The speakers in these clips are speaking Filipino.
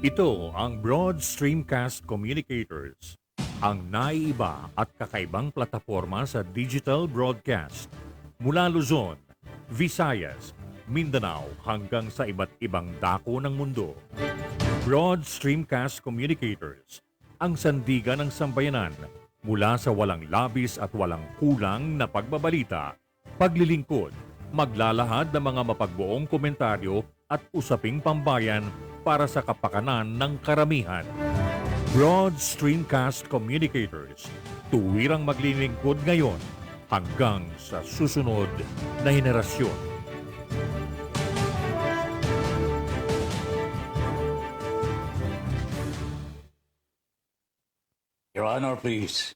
Ito ang Broad Streamcast Communicators, ang naiiba at kakaibang plataforma sa digital broadcast. Mula Luzon, Visayas, Mindanao hanggang sa iba't ibang dako ng mundo. Broad Streamcast Communicators, ang sandigan ng sambayanan mula sa walang labis at walang kulang na pagbabalita, paglilingkod, maglalahad ng mga mapagbuong komentaryo at usaping pambayan para sa kapakanan ng karamihan. Broad Streamcast Communicators, tuwirang maglilingkod ngayon hanggang sa susunod na henerasyon. Your Honor, please.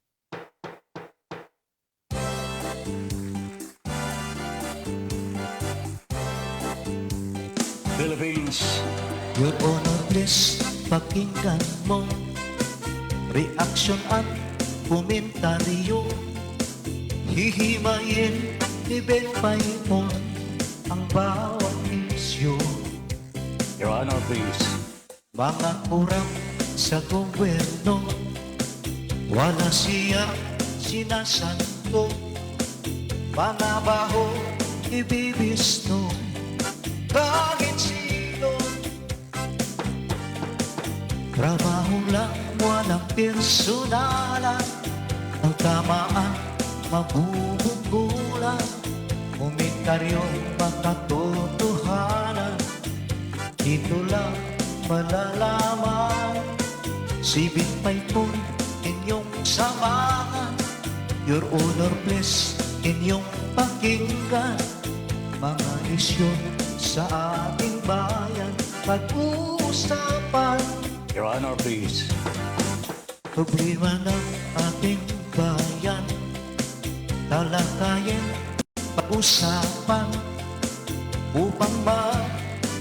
Philippines. Your Honor, please, pakinggan mo reaksyon at komentaryo. Hihimayin ni Ben Paimon ang bawat isyu. Your Honor, please. Mga kurang sa gobyerno, wala siya sinasanto. Mga baho ibibisto kahit sino. Trabaho lang, walang personalan. Ang tamaan, mabubugulan. Komentaryong makatotohanan. Dito lang malalaman. Si Binpay po inyong samahan. Your Honor, please, inyong pakinggan. Mga isyu sa ating bayan pag-uusapan. Your Honor, please. Problema ng ating bayan talakayin, pag-usapan upang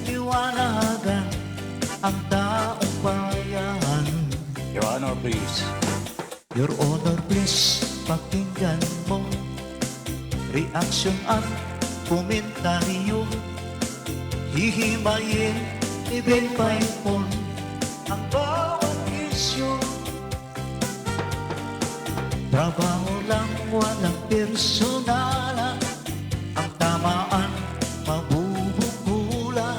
maliwanagan ang taong bayan. Your Honor, please. Your Honor, please, pakinggan mo reaksyon at komentaryo. Hihimayin ni Ben Paimon ang bawat isyu. Trabaho lang, walang personalan. Ang tamaan, mabubukulan.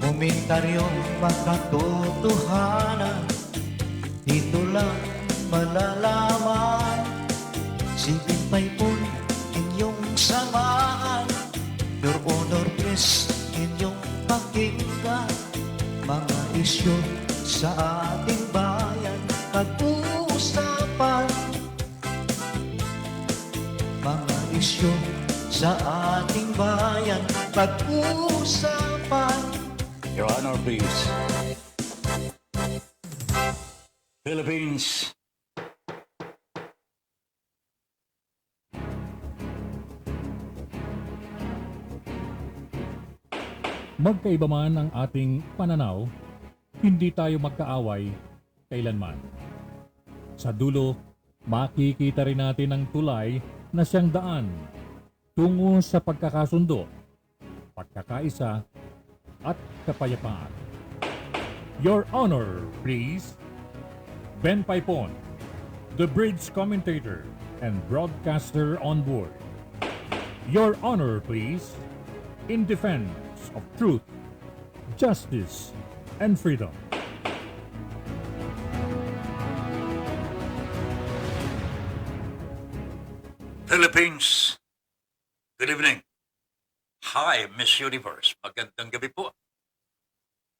Komentaryong makatotohanan. Dito lang malalaman. Si Binpay po inyong samahan. Your Honor, please, inyong pakinggan. Mga isyu sa ating bayan pag-uusapan. Mga isyu sa ating bayan pag-uusapan. Your Honor, please. Philippines. Magkaiba man ang ating pananaw, hindi tayo magkaaway kailanman. Sa dulo, makikita rin natin ang tulay na siyang daan tungo sa pagkakasundo, pagkakaisa at kapayapaan. Your Honor, please. Ben Paipon, the bridge commentator and broadcaster on board. Your Honor, please. In defense of truth, justice, and freedom. Philippines. Good evening. Hi, Miss Universe. Magandang gabi po.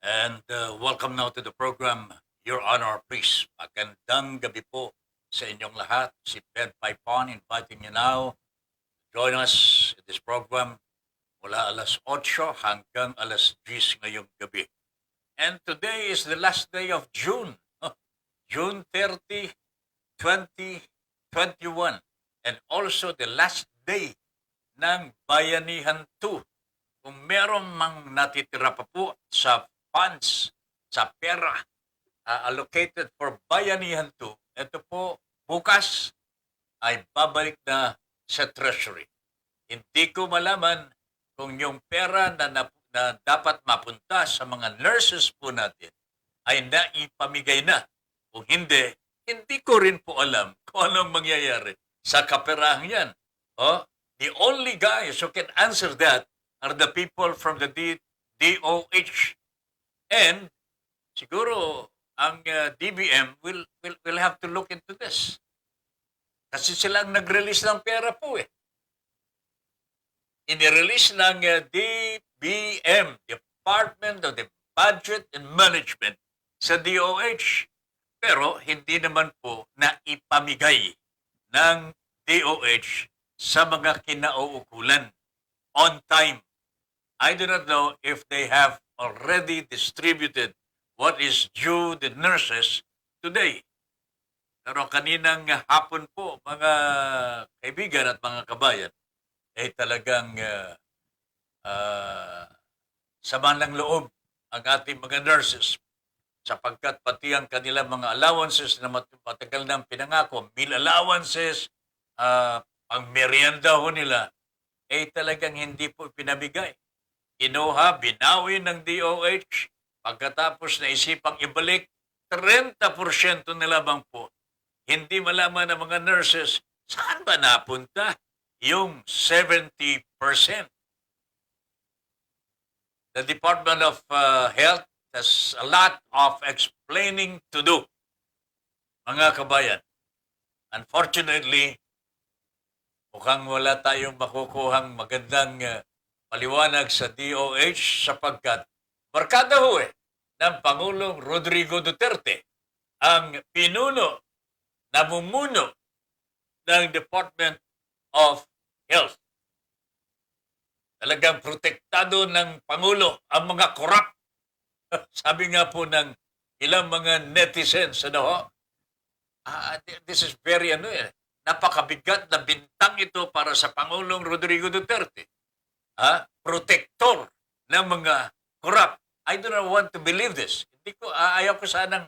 And welcome now to the program, Your Honor, please. Magandang gabi po sa inyong lahat. Si Ben Paipon inviting you now to join us in this program mula alas 8 hanggang alas 10 ngayong gabi. And today is the last day of June. June 30, 2021. And also the last day ng Bayanihan 2. Kung meron mang natitira pa po sa funds, sa pera allocated for Bayanihan 2, ito po bukas ay babalik na sa Treasury. Hindi ko malaman kung yung pera na na dapat mapunta sa mga nurses po natin ay naipamigay na. Kung hindi, hindi ko rin po alam kung anong mangyayari sa kaperahan yan. Oh, the only guys who can answer that are the people from the DOH. And siguro ang DBM will have to look into this. Kasi sila ang nag-release ng pera po eh. Inirelease ng DBM, Department of the Budget and Management, sa DOH. Pero hindi naman po na ipamigay ng DOH sa mga kinauukulan on time. I do not know if they have already distributed what is due the nurses today. Pero kaninang hapon po, mga kaibigan at mga kabayan, ay talagang sama ng loob ang ating mga nurses sapagkat pati ang kanilang mga allowances na matagal nang pinangako, meal allowances, ang merienda ho nila, ay talagang hindi po pinabigay. Kinuha, binawi ng DOH, pagkatapos na isipang ibalik, 30% na lamang po. Hindi malaman ng mga nurses, saan ba napunta yung 70%? The Department of Health has a lot of explaining to do, mga kabayan. Unfortunately, mukhang wala tayong makukuhang magandang paliwanag sa DOH sapagkat barkada ho ng Pangulong Rodrigo Duterte ang pinuno, namumuno ng Department of Health. Talagang protektado ng Pangulo ang mga korap. Sabi nga po ng ilang mga netizens, this is very napakabigat na bintang ito para sa Pangulong Rodrigo Duterte. Protektor ng mga korap. I do not want to believe this. Ayaw ko sanang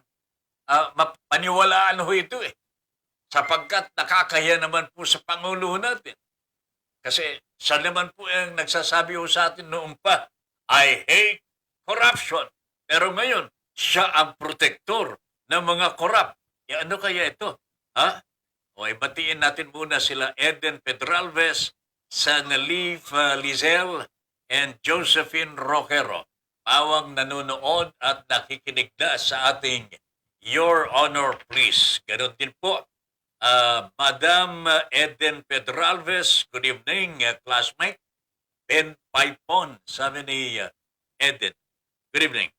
mapaniwalaan ho ito sapagkat nakakahiya naman po sa Pangulo natin. Kasi siya naman po ang nagsasabi ho sa atin noong pa, I hate corruption. Pero ngayon, siya ang protektor ng mga korap. Ano kaya ito? Batiin natin muna sila Eden Pedralves, Sanaliv Lizelle, and Josephine Roquero. Pawang nanonood at nakikinig na sa ating Your Honor, please. Ganon din po. Madam Eden Pedralves, good evening, classmate. Ben Paipon, sabi ni Eden. Good evening.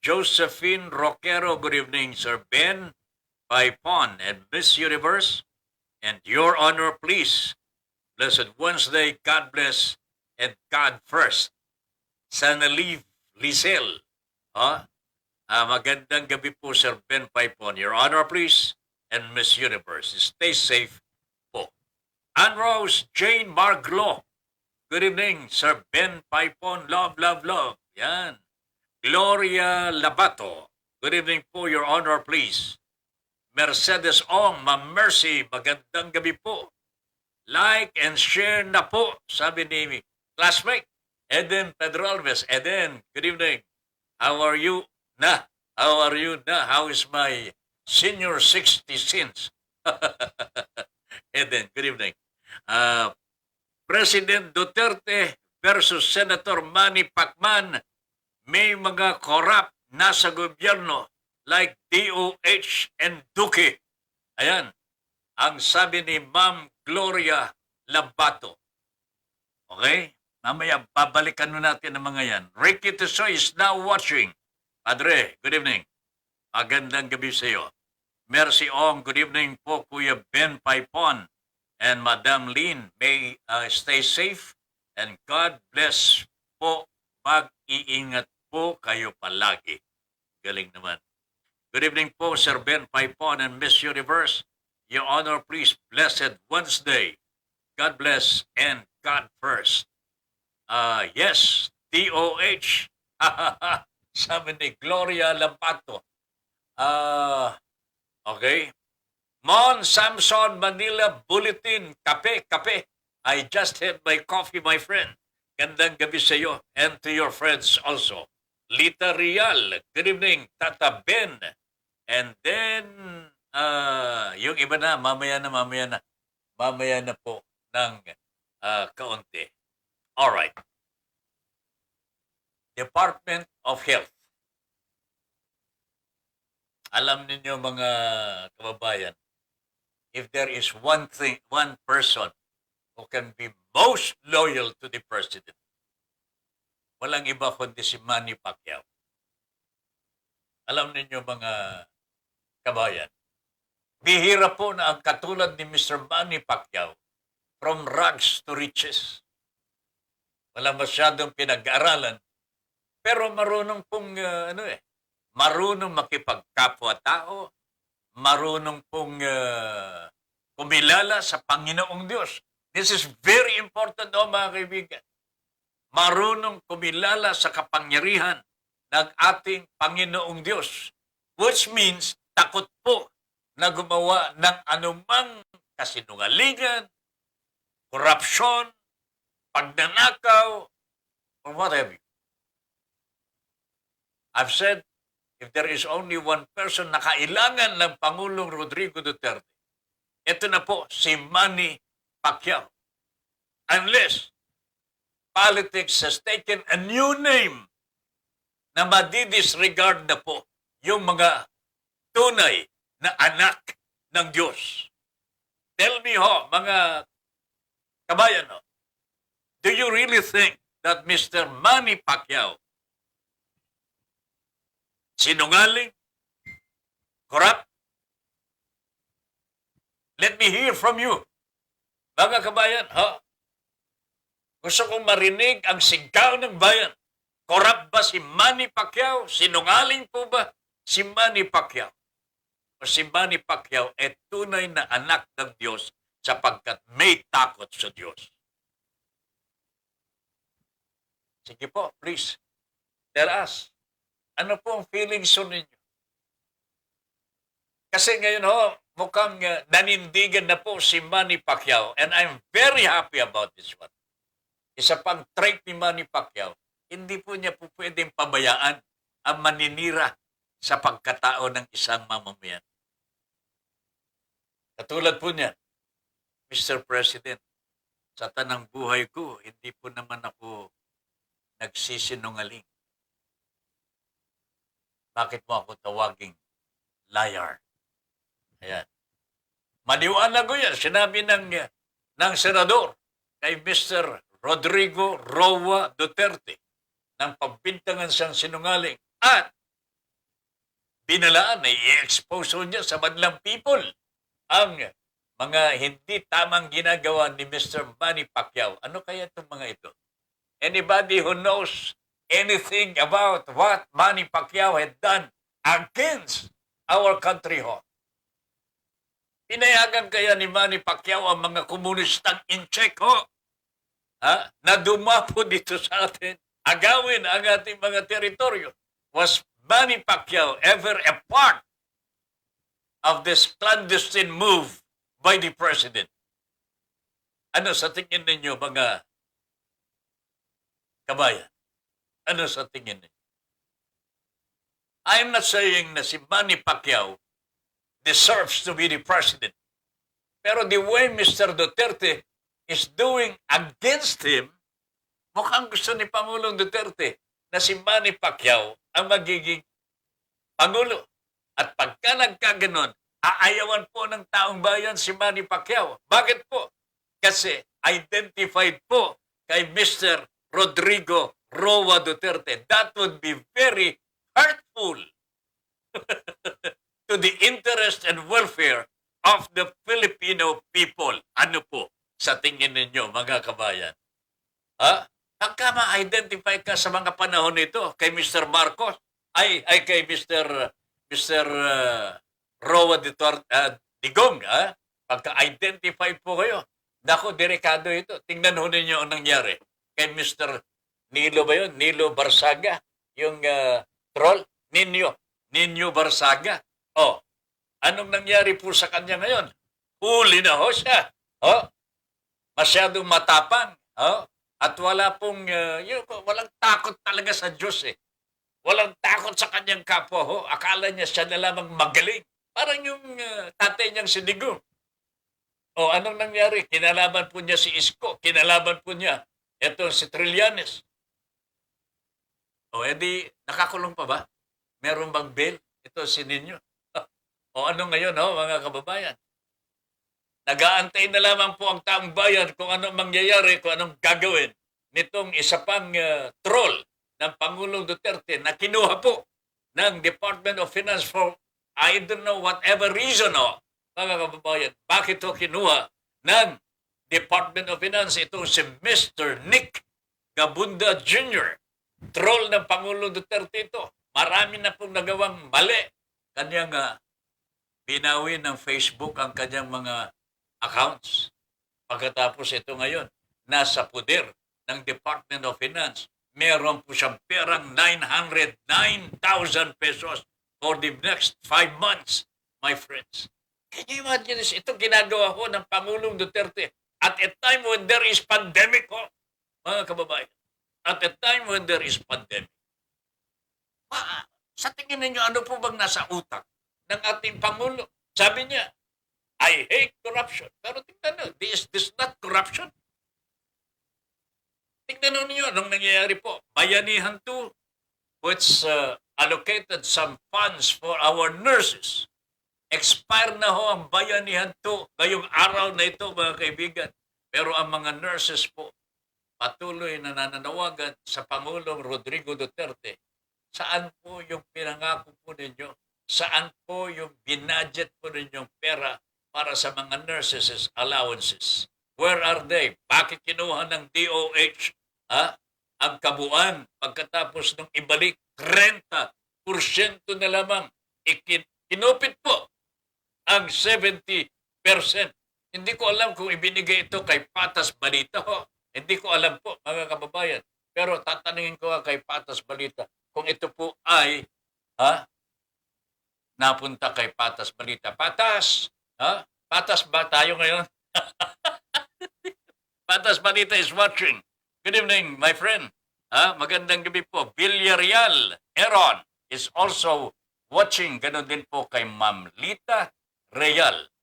Josephine Roquero, good evening, Sir Ben Paipon, and Miss Universe. And Your Honor, please. Blessed Wednesday, God bless, and God first. Sanaliv Lizelle. Magandang gabi po, Sir Ben Paipon. Your Honor, please. And Miss Universe. Stay safe po. Ann Rose Jane Marglo. Good evening, Sir Ben Paipon. Love, love, love. Yan. Gloria Labato. Good evening po, Your Honor, please. Mercedes Ong, Ma'am Mercy. Magandang gabi po. Like and share na po, sabi ni classmate Eden Pedralves. Eden, good evening. How are you na? How are you na? How is my senior 60 sins? Eden, good evening. President Duterte versus Senator Manny Pacman. May mga korap nasa gobyerno like DOH and Duque. Ayan, ang sabi ni Ma'am Gloria Labato. Okay? Mamaya, babalikan natin ang mga yan. Ricky Tisoy is now watching. Padre, good evening. Magandang gabi sa iyo. Mercy Ong, good evening po, Kuya Ben Paipon. And Madam Lynn, may stay safe. And God bless po. Mag-iingat po kayo palagi. Galing naman. Good evening po, Sir Ben Paipon and Miss Universe. Your Honor, please, blessed Wednesday. God bless and God first. Yes, DOH. Sabi ni Gloria Lampato. Okay. Mon Samson Manila Bulletin. Kape, kape. I just had my coffee, my friend. Gandang gabi sa iyo and to your friends also. Lita Rial, good evening. Tata Ben. And then, yung iba na, mamaya na. Mamaya na po ng kaunti. Alright. Department of Health. Alam ninyo mga kababayan, if there is one person who can be most loyal to the president, walang iba kundi si Manny Pacquiao. Alam ninyo mga kabayan, bihira po na ang katulad ni Mr. Manny Pacquiao, from rags to riches. Wala masyadong pinag-aaralan, pero marunong pong marunong makipagkapwa-tao, marunong pong kumilala sa Panginoong Diyos. This is very important, mga kaibigan. Marunong kumilala sa kapangyarihan ng ating Panginoong Diyos, which means takot po na gumawa ng anumang kasinungalingan, korupsyon, pagnanakaw, or what have you. I've said, if there is only one person na kailangan ng Pangulong Rodrigo Duterte, ito na po si Manny Pacquiao. Unless politics has taken a new name na madidisregard na po yung mga tunay na anak ng Diyos. Tell me ho, mga kabayan ho, do you really think that Mr. Manny Pacquiao sinungaling, corrupt? Let me hear from you. Mga kabayan, gusto kong marinig ang sigaw ng bayan. Corrupt ba si Manny Pacquiao? Sinungaling po ba si Manny Pacquiao? O si Manny Pacquiao ay tunay na anak ng Diyos sapagkat may takot sa Diyos? Sige po, please. Tell us. Ano po ang feelings ninyo? Kasi ngayon mukhang nanindigan na po si Manny Pacquiao, and I'm very happy about this one. Isa pang trait ni Manny Pacquiao, hindi po niya po pwedeng pabayaan ang maninira sa pagkatao ng isang mamamayan. Katulad po niyan, Mr. President, sa tanang buhay ko, hindi po naman ako nagsisinungaling. Bakit mo ako tawaging liar? Ayan. Maniwala ko yan. Sinabi ng senador kay Mr. Rodrigo Roa Duterte ng pagbintangan siyang sinungaling at binalaan na i-expose niya sa madlang people ang mga hindi tamang ginagawa ni Mr. Manny Pacquiao. Ano kaya itong mga ito? Anybody who knows anything about what Manny Pacquiao had done against our country Pinayagan kaya ni Manny Pacquiao ang mga komunistang in-check na dumapo dito sa atin, agawin ang ating mga teritoryo? Was Manny Pacquiao ever a part of this clandestine move by the President? Ano sa tingin ninyo, mga kabayan? Ano sa tingin ninyo? I'm not saying na si Manny Pacquiao deserves to be the president. Pero the way Mr. Duterte is doing against him, mukhang gusto ni Pangulong Duterte na si Manny Pacquiao ang magiging Pangulo. At pagka nagkaganon, aayawan po ng taong bayan si Manny Pacquiao. Bakit po? Kasi identified po kay Mr. Rodrigo Roa Duterte. That would be very hurtful to the interest and welfare of the Filipino people. Ano po sa tingin ninyo, mga kabayan? Pagka ma-identify ka sa mga panahon nito kay Mr. Marcos, ay kay Mr. Roa Digong, pagka-identify po kayo, naku, delikado ito. Tingnan ho ninyo ang nangyari kay Mr. Nilo ba yun? Nilo Barsaga, yung troll, Nino Barsaga. Anong nangyari po sa kanya ngayon? Huli na ho siya. Masyadong matapang. At wala pong, walang takot talaga sa Diyos eh. Walang takot sa kanyang kapwa ho. Akala niya siya na lamang magaling. Parang yung tatay niyang si Digong. O anong nangyari? Kinalaban po niya si Isko. Kinalaban po niya ito si Trillanes. O edi, nakakulong pa ba? Meron bang bail? Ito si Ninyo. O ano ngayon ho, mga kababayan? Nag-aantay na lamang po ang taong bayan kung anong mangyayari, kung anong gagawin nitong isa pang troll ng Pangulong Duterte na kinuha po ng Department of Finance for I don't know whatever reason mga kababayan. Bakit ito kinuha ng Department of Finance itong si Mr. Nick Gabunda Jr. Troll ng Pangulong Duterte ito. Marami na pong nagawang mali. Kanyang binawi ng Facebook ang kanyang mga accounts. Pagkatapos ito ngayon, nasa puder ng Department of Finance, meron po siyang perang 909,000 pesos for the next 5 months, my friends. Can you imagine this? Ito ginagawa ho ng Pangulong Duterte at a time when there is pandemic ho, mga kababayan. At a time when there is pandemic. Sa tingin ninyo, ano po bang nasa utak ng ating Pangulo? Sabi niya, I hate corruption. Pero tingnan nyo, is this not corruption? Tingnan niyo anong nangyayari po. Bayanihan 2, which allocated some funds for our nurses. Expire na ho ang Bayanihan 2 ngayong araw na ito, mga kaibigan. Pero ang mga nurses po, patuloy na nananawagan sa Pangulong Rodrigo Duterte. Saan po yung pinangako po ninyo? Saan po yung binudget po ninyong pera para sa mga nurses' allowances? Where are they? Bakit kinuha ng DOH ang kabuuan pagkatapos nung ibalik 30% na lamang? Kinupit po ang 70%. Hindi ko alam kung ibinigay ito kay Patas Balita ho. Hindi ko alam po, mga kababayan. Pero tatanungin ko kay Patas Balita kung ito po ay napunta kay Patas Balita. Patas! Patas ba tayo ngayon? Patas Balita is watching. Good evening, my friend. Magandang gabi po. Villarreal Aaron is also watching. Ganon din po kay Ma'am Lita Real.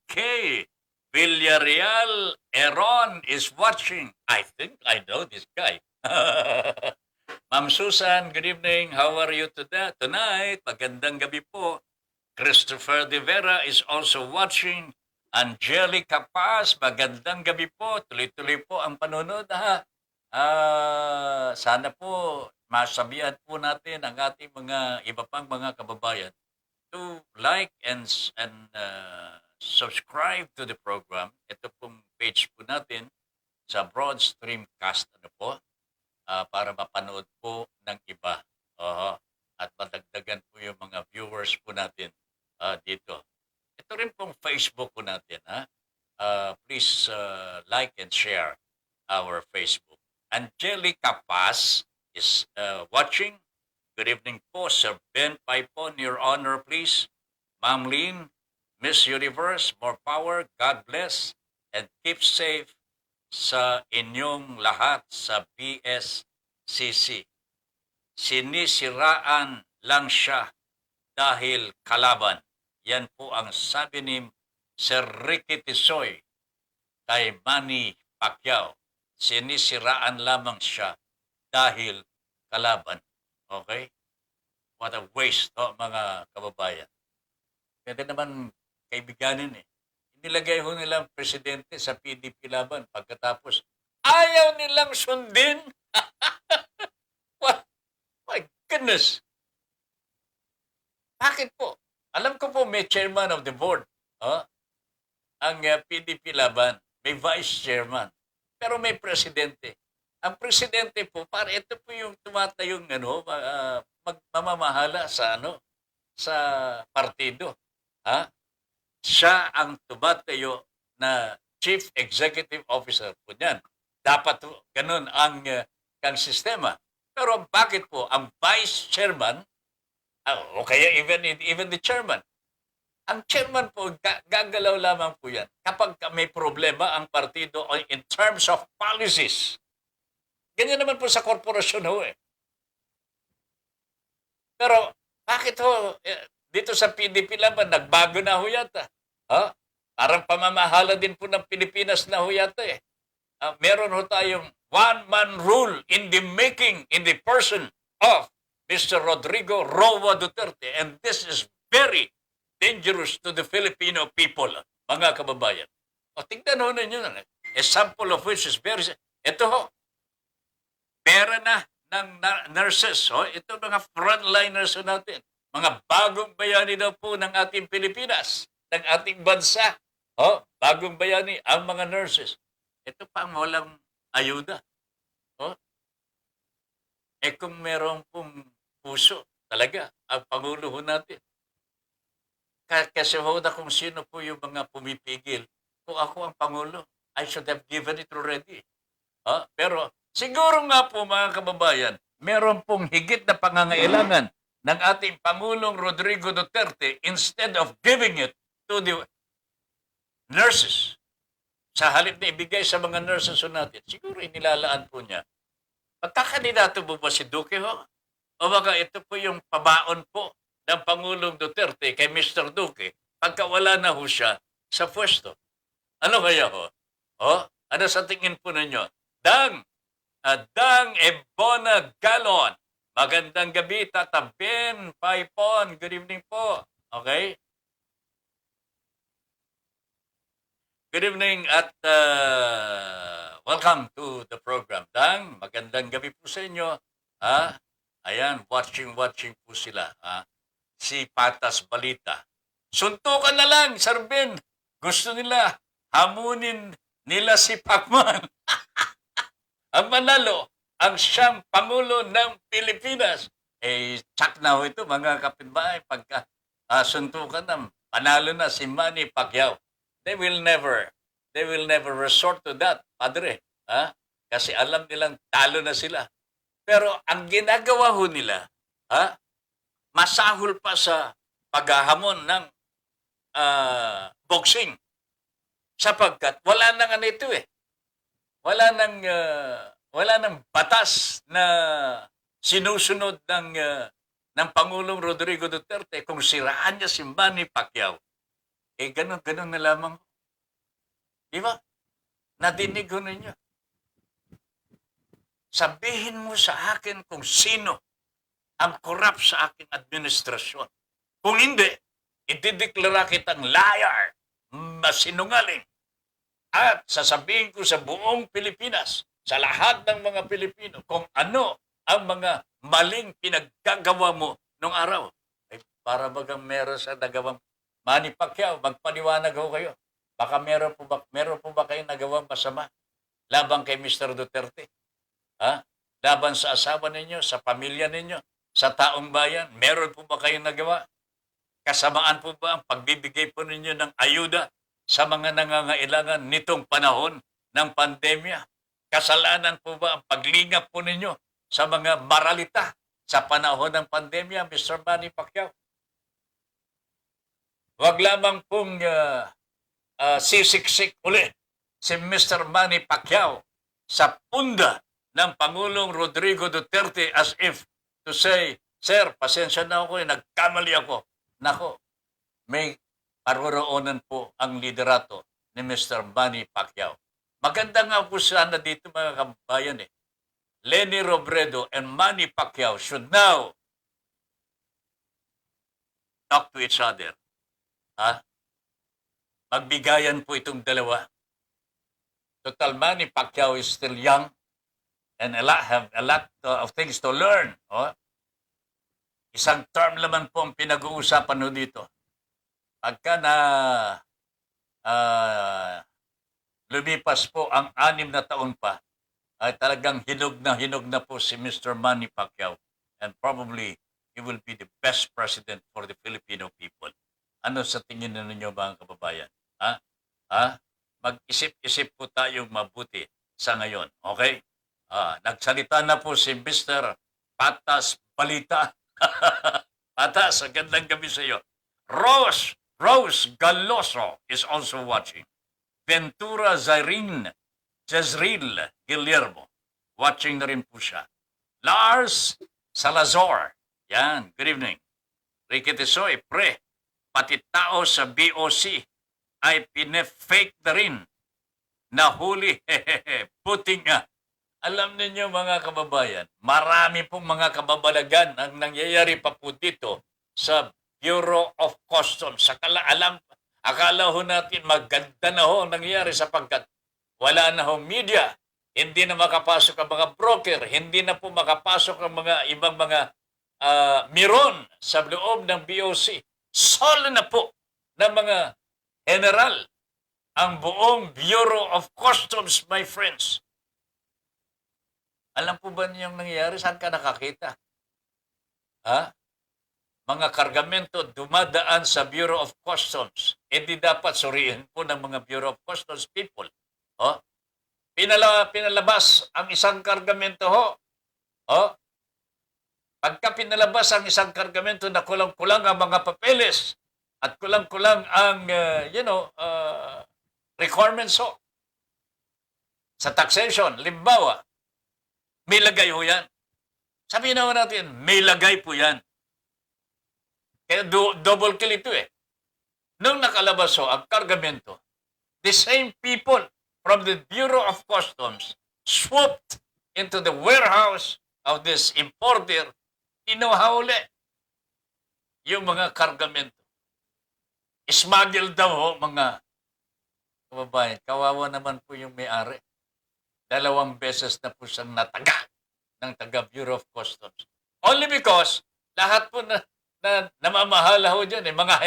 Okay. Villarreal Aaron is watching. I think I know this guy. Ma'am Susan, good evening. How are you tonight? Magandang gabi po. Christopher De Vera is also watching. Angelica Paz, magandang gabi po. Tuloy-tuloy po ang panonood sana po masabihan po natin ang ating mga iba pang mga kababayan to like and subscribe to the program. Ito pong page po natin sa Broad Streamcast para mapanood po ng iba. At madagdagan po yung mga viewers po natin dito. Ito rin pong Facebook po natin. Please like and share our Facebook. Angelica Paz is watching. Good evening po, Sir Ben Paipon, Your Honor, please. Ma'am Lynn, Miss Universe, more power, God bless, and keep safe sa inyong lahat sa BSCC. Sinisiraan lang siya dahil kalaban. Yan po ang sabi ni Sir Ricky Tisoy kay Manny Pacquiao. Sinisiraan lamang siya dahil kalaban. Okay? What a waste, mga kababayan. Pwede naman kaibiganin Inilagay ho nilang presidente sa PDP laban pagkatapos ayaw nilang sundin. My goodness. Bakit po? Alam ko po may chairman of the board. Ang PDP laban. May vice chairman. Pero may presidente. Ang presidente po, para ito po yung tumatayong magmamahala sa sa partido. Siya ang tumatayo na Chief Executive Officer po niyan. Dapat ganun ang sistema. Pero bakit po ang Vice Chairman, o kaya even the Chairman, Ang chairman po, gagalaw lamang po yan kapag may problema ang partido in terms of policies. Ganyan naman po sa korporasyon ho eh. Pero bakit ho, dito sa PDP laban, nagbago na ho yata. Ha? Parang pamamahala din po ng Pilipinas na ho yata eh. Meron ho tayong one-man rule in the making, in the person of Mr. Rodrigo Roa Duterte. And this is very dangerous to the Filipino people, mga kababayan. O tingnan ho ninyo, a sample of which is very... Ito ho, pera na ng nurses. O, ito mga frontliners ho natin. Mga bagong bayani daw po ng ating Pilipinas, ng ating bansa. O, bagong bayani ang mga nurses. Ito pa ang walang ayuda. O, kung meron pong puso, talaga, ang Pangulo ho natin. Kasi ho na kung sino po yung mga pumipigil. Kung ako ang Pangulo, I should have given it already. Pero siguro nga po mga kababayan, meron pong higit na pangangailangan ng ating Pangulong Rodrigo Duterte instead of giving it to the nurses. Sa halip na ibigay sa mga nurses natin, siguro inilalaan po niya. Pagkakandidato mo ba si Duque ho? O baka ito po yung pabaon po ng Pangulong Duterte kay Mr. Duque pagka wala na ho siya sa pwesto. Ano kaya ho? Ano sa tingin po ninyo? Dang Ebona Galon. Magandang gabi, Tata Ben Paipon. Good evening po. Okay? Good evening at welcome to the program. Dang, magandang gabi po sa inyo. Ayan, watching po sila. Si Patas Balita. Suntukan na lang, Sir Ben. Gusto nila, hamunin nila si Pacman. Ang manalo, ang siyang Pangulo ng Pilipinas. Tsak na ho ito, mga kapitbahay. Pagka suntukan na, panalo na si Manny Pacquiao. They will never resort to that, Padre. Kasi alam nilang talo na sila. Pero ang ginagawa ho nila, masahol pa sa paghahamon ng boxing. Sapagkat wala nang ano ito eh. Wala nang batas na sinusunod ng Pangulong Rodrigo Duterte kung siraan niya si Manny Pacquiao. Ganun na lamang. Di ba? Nadinig ko ninyo. Sabihin mo sa akin kung sino ang korap sa aking administrasyon. Kung hindi, idideklara kitang liar, masinungaling. At sasabihin ko sa buong Pilipinas, sa lahat ng mga Pilipino, kung ano ang mga maling pinaggagawa mo nung araw. Para bagang meron sa nagawang Manny Pacquiao, magpaniwanag ho kayo. Baka meron po ba kayong nagawang masama laban kay Mr. Duterte? Laban sa asawa ninyo, sa pamilya ninyo, sa taong bayan, meron po ba kayong nagawa? Kasamaan po ba ang pagbibigay po ninyo ng ayuda sa mga nangangailangan nitong panahon ng pandemya? Kasalanan po ba ang paglingap po ninyo sa mga maralita sa panahon ng pandemya, Mr. Manny Pacquiao? Huwag lamang pong sisiksik uli si Mr. Manny Pacquiao sa punda ng Pangulong Rodrigo Duterte as if to say, Sir, pasensya na ako, nagkamali ako. Nako, may paroroonan po ang liderato ni Mr. Manny Pacquiao. Maganda nga po sana dito mga kabayan eh. Leni Robredo and Manny Pacquiao should now talk to each other. Magbigayan po itong dalawa. Total, Manny Pacquiao is still young and have a lot of things to learn. Isang term naman po ang pinag-uusapan ho dito. Pagka na lumipas po ang 6 na taon pa, ay talagang hinog na po si Mr. Manny Pacquiao. And probably, he will be the best president for the Filipino people. Ano sa tingin na ninyo mga kababayan? Mag-isip-isip po tayong mabuti sa ngayon. Okay? Nagsalita na po si Mr. Patas Balita. Patas, ang gandang gabi sa iyo. Rose, Rose Galoso is also watching. Ventura Jezreel Guillermo. Watching na rin po siya. Lars Salazar. Yan, good evening. Ricky Tisoy, pre. Pati tao sa BOC ay pinefake na rin. Nahuli, hehehe, puting nga. Alam ninyo mga kababayan, marami pong mga kababalagan ang nangyayari pa po dito sa Bureau of Customs. Akala ho natin maganda na ho ang nangyayari sapagkat wala na ho media. Hindi na makapasok ang mga broker. Hindi na po makapasok ang mga ibang mga miron sa loob ng BOC. Solo na po ng mga general ang buong Bureau of Customs, my friends. Alam po ba niyong nangyayari? Saan ka nakakita? Ha? Mga kargamento dumadaan sa Bureau of Customs. Hindi dapat suriin po ng mga Bureau of Customs people. Oh? Pinalabas ang isang kargamento ho. Oh? Pagka pinalabas ang isang kargamento na kulang-kulang ang mga papeles at kulang-kulang ang, requirements ho. Sa taxation, limbawa, may lagay ho yan. Sabihin naman natin, may lagay po yan. Kaya double kill ito eh. Nung nakalabas ho ang kargamento, the same people from the Bureau of Customs swooped into the warehouse of this importer, inuhuli yung mga kargamento. Smuggle daw ho mga kababayan. Kawawa naman po yung may-ari. 2 beses na po siyang nataga ng taga Bureau of Customs. Only because lahat po na namamahala ho dyan, mga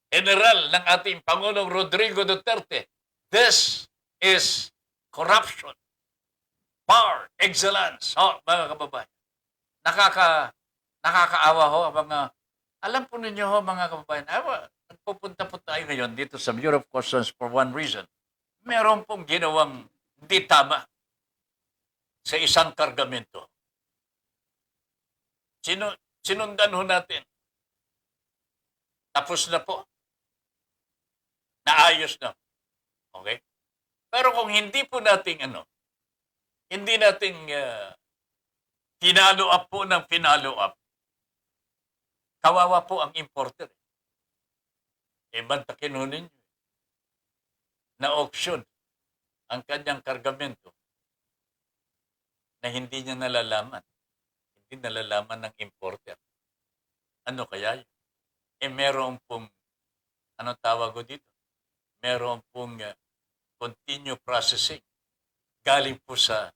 general ng ating Pangulong Rodrigo Duterte. This is corruption par excellence. Mga kababayan. Nakakaawa ho mga, alam po ninyo ho mga kababayan, pupunta po tayo ngayon dito sa Bureau of Customs for one reason. Meron pong ginawang di tama sa isang kargamento. Sinundan ho natin. Tapos na po. Naayos na. Okay? Pero kung hindi po natin hindi natin finalo up po ng finalo up, kawawa po ang importer. Bantakin ho ninyo na auction ang kanyang kargamento na hindi niya nalalaman. Hindi nalalaman ng importer. Ano kaya yun? Meron pong, anong tawag ko dito? Meron pong continue processing. Galing po sa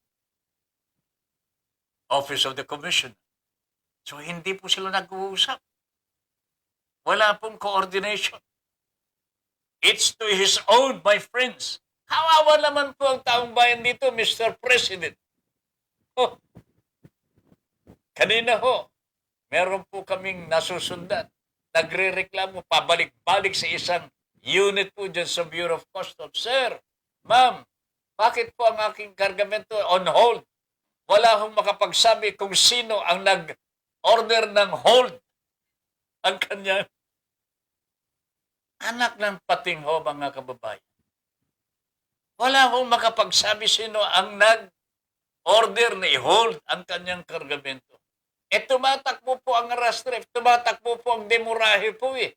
Office of the Commissioner. So, hindi po sila nag-uusap. Wala pong coordination. It's to his own, my friends. Kawawa naman po ang taong bayan dito, Mr. President. Kanina ho, meron po kaming nasusundan. Nagre-reklamo, pabalik-balik sa isang unit po dyan sa Bureau of Customs. Sir, ma'am, bakit po ang aking kargamento on hold? Wala hong makapagsabi kung sino ang nag-order ng hold. Ang kanyang anak ng pating ho, mga kababayan. Wala hong makapagsabi sino ang nag-order na i-hold ang kanyang kargamento. Tumatakbo po ang rastref, tumatakbo po ang demurahe po eh.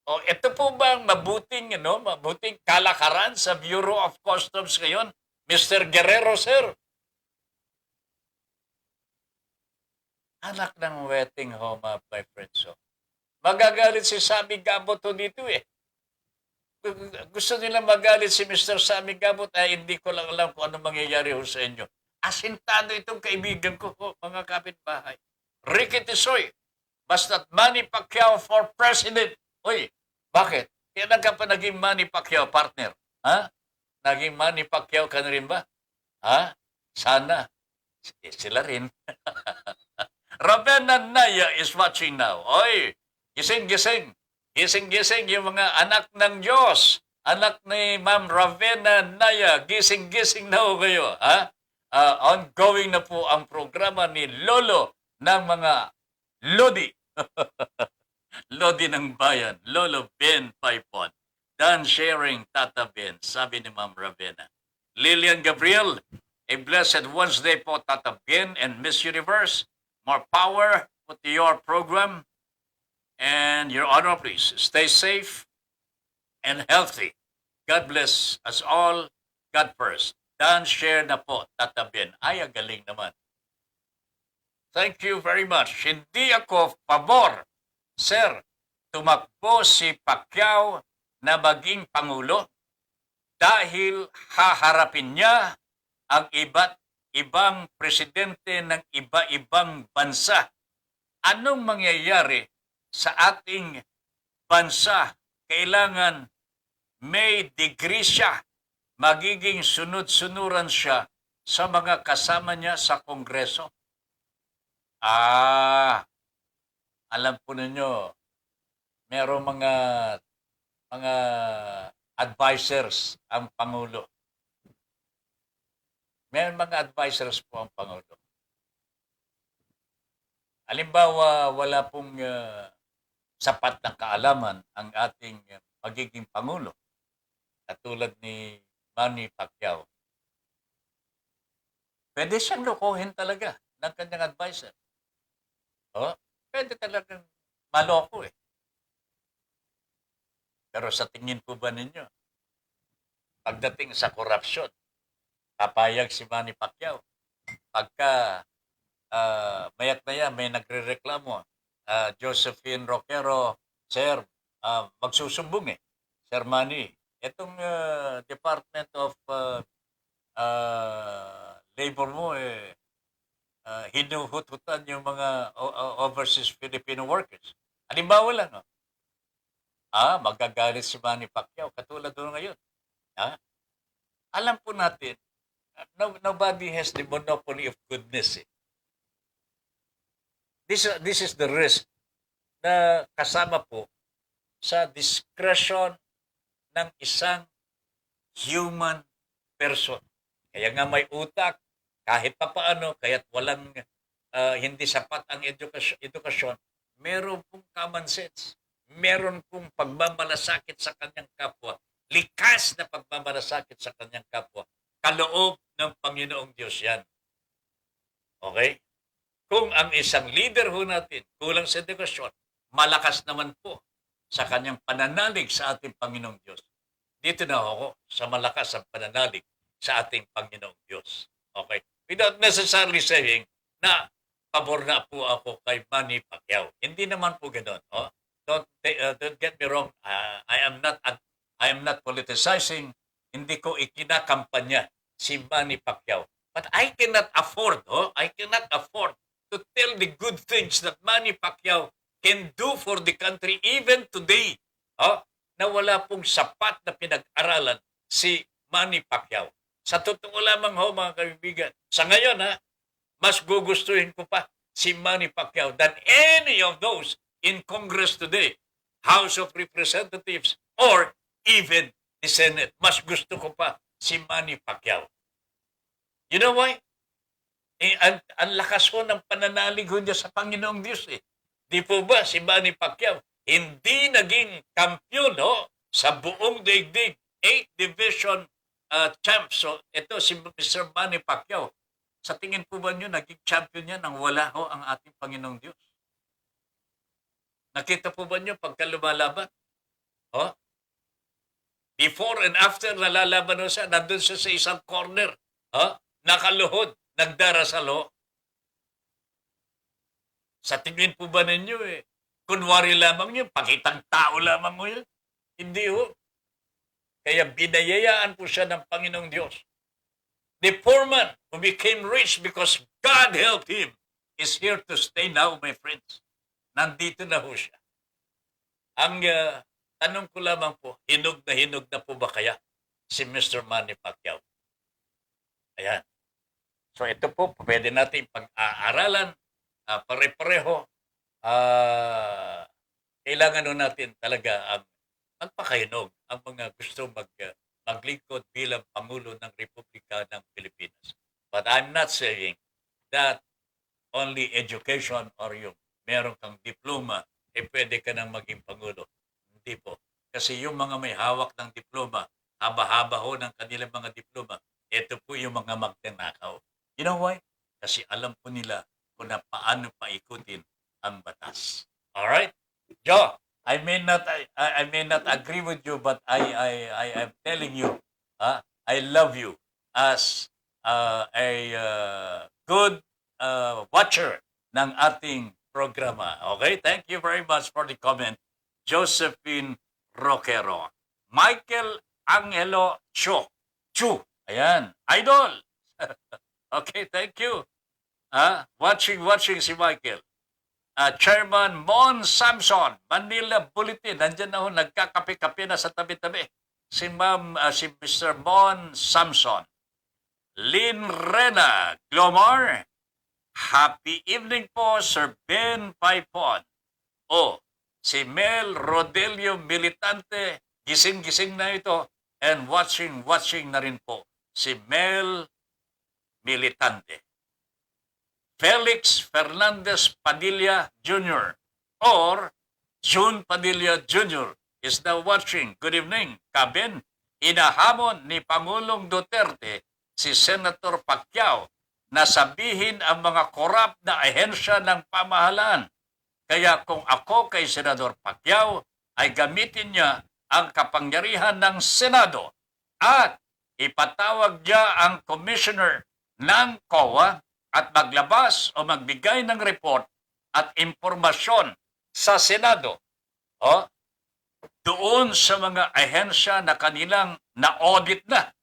Ito po ba ang mabuting kalakaran sa Bureau of Customs ngayon? Mr. Guerrero, sir. Anak ng wetting ho, my friends. Magagalit si Sammy Gabot dito eh. Gusto nila magalit si Mr. Sammy Gabot, hindi ko lang alam kung ano mangyayari ho sa inyo. Asintado itong kaibigan ko, mga kapitbahay. Ricky Tisoy, basta't Manny Pacquiao for President. Uy, bakit? Kailan ka pa naging Manny Pacquiao partner? Ha? Naging Manny Pacquiao ka na rin ba? Ha? Sana. Sila rin. Ravenna Naya is watching now. Oy, gising-gising. Gising-gising yung mga anak ng Diyos. Anak ni Ma'am Ravenna Naya. Gising-gising na ho kayo. Ha? Ongoing na po ang programa ni Lolo ng mga Lodi. Lodi ng Bayan, Lolo Ben Paipon, Dan Sharing, Tata Ben, sabi ni Ma'am Ravenna. Lilian Gabriel, a blessed Wednesday po, Tata Ben and Miss Universe. More power to your program. And Your Honor, please stay safe and healthy. God bless us all. God first. Dan share na po, Tata Ben. Ay, ang galing naman. Thank you very much. Hindi ako pabor, Sir, tumakbo si Pacquiao na maging Pangulo dahil haharapin niya ang iba't ibang presidente ng iba-ibang bansa. Anong mangyayari sa ating bansa? Kailangan may degree siya. Magiging sunod-sunuran siya sa mga kasama niya sa Kongreso. Alam po ninyo, merong mga advisors ang Pangulo. May mga advisors po ang Pangulo. Halimbawa, wala pong sapat na kaalaman ang ating magiging Pangulo. Katulad ni Manny Pacquiao. Pwede siyang lokohin talaga ng kanyang advisor. Pwede talagang maloko eh. Pero sa tingin po ba ninyo, pagdating sa korupsyon, papayag si Manny Pacquiao? Pagka mayat na yan, may nagre-reklamo, Josephine Roquero, Sir, magsusumbong eh. Sir Manny, itong Department of Labor mo hinuhututan yung mga overseas Filipino workers. Halimbawa lang, no? Magagalit si Manny Pacquiao, katulad doon ngayon. Alam po natin, nobody has the monopoly of goodness. Eh. This is the risk na kasama po sa discretion ng isang human person. Kaya nga may utak, kahit pa paano, kaya't walang hindi sapat ang edukasyon, meron pong common sense. Meron pong pagmamalasakit sa kanyang kapwa. Likas na pagmamalasakit sa kanyang kapwa. Kaloob ng Panginoong Diyos yan. Okay? Kung ang isang leader ho natin, kulang sa edukasyon, malakas naman po sa kanyang pananalig sa ating Panginoong Diyos. Dito na ako sa malakas ang pananalig sa ating Panginoong Diyos. Okay? Without necessarily saying na pabor na po ako kay Manny Pacquiao. Hindi naman po ganoon. Oh? Don't get me wrong. I am not politicizing. Hindi ko ikinakampanya si Manny Pacquiao. But I cannot afford to tell the good things that Manny Pacquiao can do for the country even today. Na wala pong sapat na pinag-aralan si Manny Pacquiao. Sa totoo lamang mga kaibigan, sa ngayon mas gugustuhin ko pa si Manny Pacquiao than any of those in Congress today, House of Representatives, or even the Senate. Mas gusto ko pa si Manny Pacquiao. You know why? Ang lakas ko ng pananalig niya sa Panginoong Diyos. Di po ba si Manny Pacquiao hindi naging kampiyon sa buong daigdig, 8 division champ. So ito si Mr. Manny Pacquiao. Sa tingin po ba niyo naging champion niya nang wala ang ating Panginoong Diyos? Nakita po ba niyo pagka lumalaban? Before and after nalalaban siya, nandun siya sa isang corner. Nakaluhod, nagdarasal. Sa tingin po ba ninyo kunwari lamang yun, pakitang tao lamang mo yun? Hindi Kaya binayayaan po siya ng Panginoong Diyos. The poor man who became rich because God helped him is here to stay now, my friends. Nandito na siya. Ang tanong ko lamang po, hinog na po ba kaya si Mr. Manny Pacquiao? Ayan. So ito po, pwede natin pag-aaralan, pare-pareho. Kailangan natin talaga ang magpakahinog ang mga gusto maglingkod bilang Pangulo ng Republika ng Pilipinas. But I'm not saying that only education or yung meron kang diploma pwede ka nang maging Pangulo. Hindi po. Kasi yung mga may hawak ng diploma, haba-haba ho ng kanilang mga diploma, ito po yung mga magnanakaw. You know why? Kasi alam po nila kung na paano paikutin ang batas. Alright? Joe, I may not agree with you, but I am telling you, I love you as a good watcher ng ating programa. Okay? Thank you very much for the comment. Josephine Roquero. Michael Angelo Chu. Ayan. Idol. Okay, thank you. Watching si Michael. Chairman Mon Samson, Manila Bulletin. Nandiyan na ho, nagkakape-kape na sa tabi-tabi. Si Mr. Mon Samson. Lynn Rena Glomar. Happy evening po, Sir Ben Paipon. Si Mel Rodelio Militante, gising-gising na ito. And watching na rin po si Mel Militante. Felix Fernandez Padilla Jr. or June Padilla Jr. is now watching. Good evening, Kabin. Inahamon ni Pangulong Duterte si Senator Pacquiao na sabihin ang mga korap na ahensya ng pamahalaan. Kaya kung ako kay Senador Pacquiao ay gamitin niya ang kapangyarihan ng Senado at ipatawag niya ang commissioner ng COA at maglabas o magbigay ng report at impormasyon sa Senado doon sa mga ahensya na kanilang na-audit na.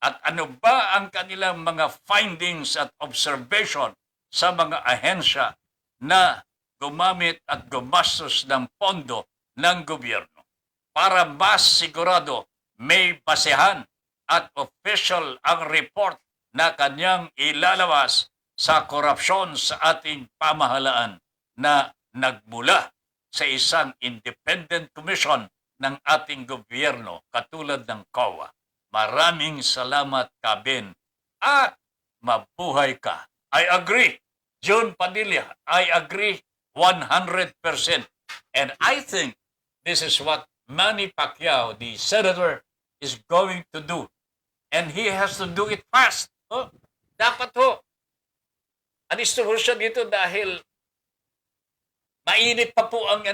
At ano ba ang kanilang mga findings at observation sa mga ahensya na gumamit at gumastos ng pondo ng gobyerno para mas sigurado may basehan at official ang report na kanyang ilalabas sa korupsyon sa ating pamahalaan na nagmula sa isang independent commission ng ating gobyerno katulad ng COA. Maraming salamat, Kabin, at mabuhay ka. I agree. June Padilla, I agree 100%. And I think this is what Manny Pacquiao, the senator, is going to do. And he has to do it fast. Dapat ho. Alisto ho siya dito dahil mainit pa po ang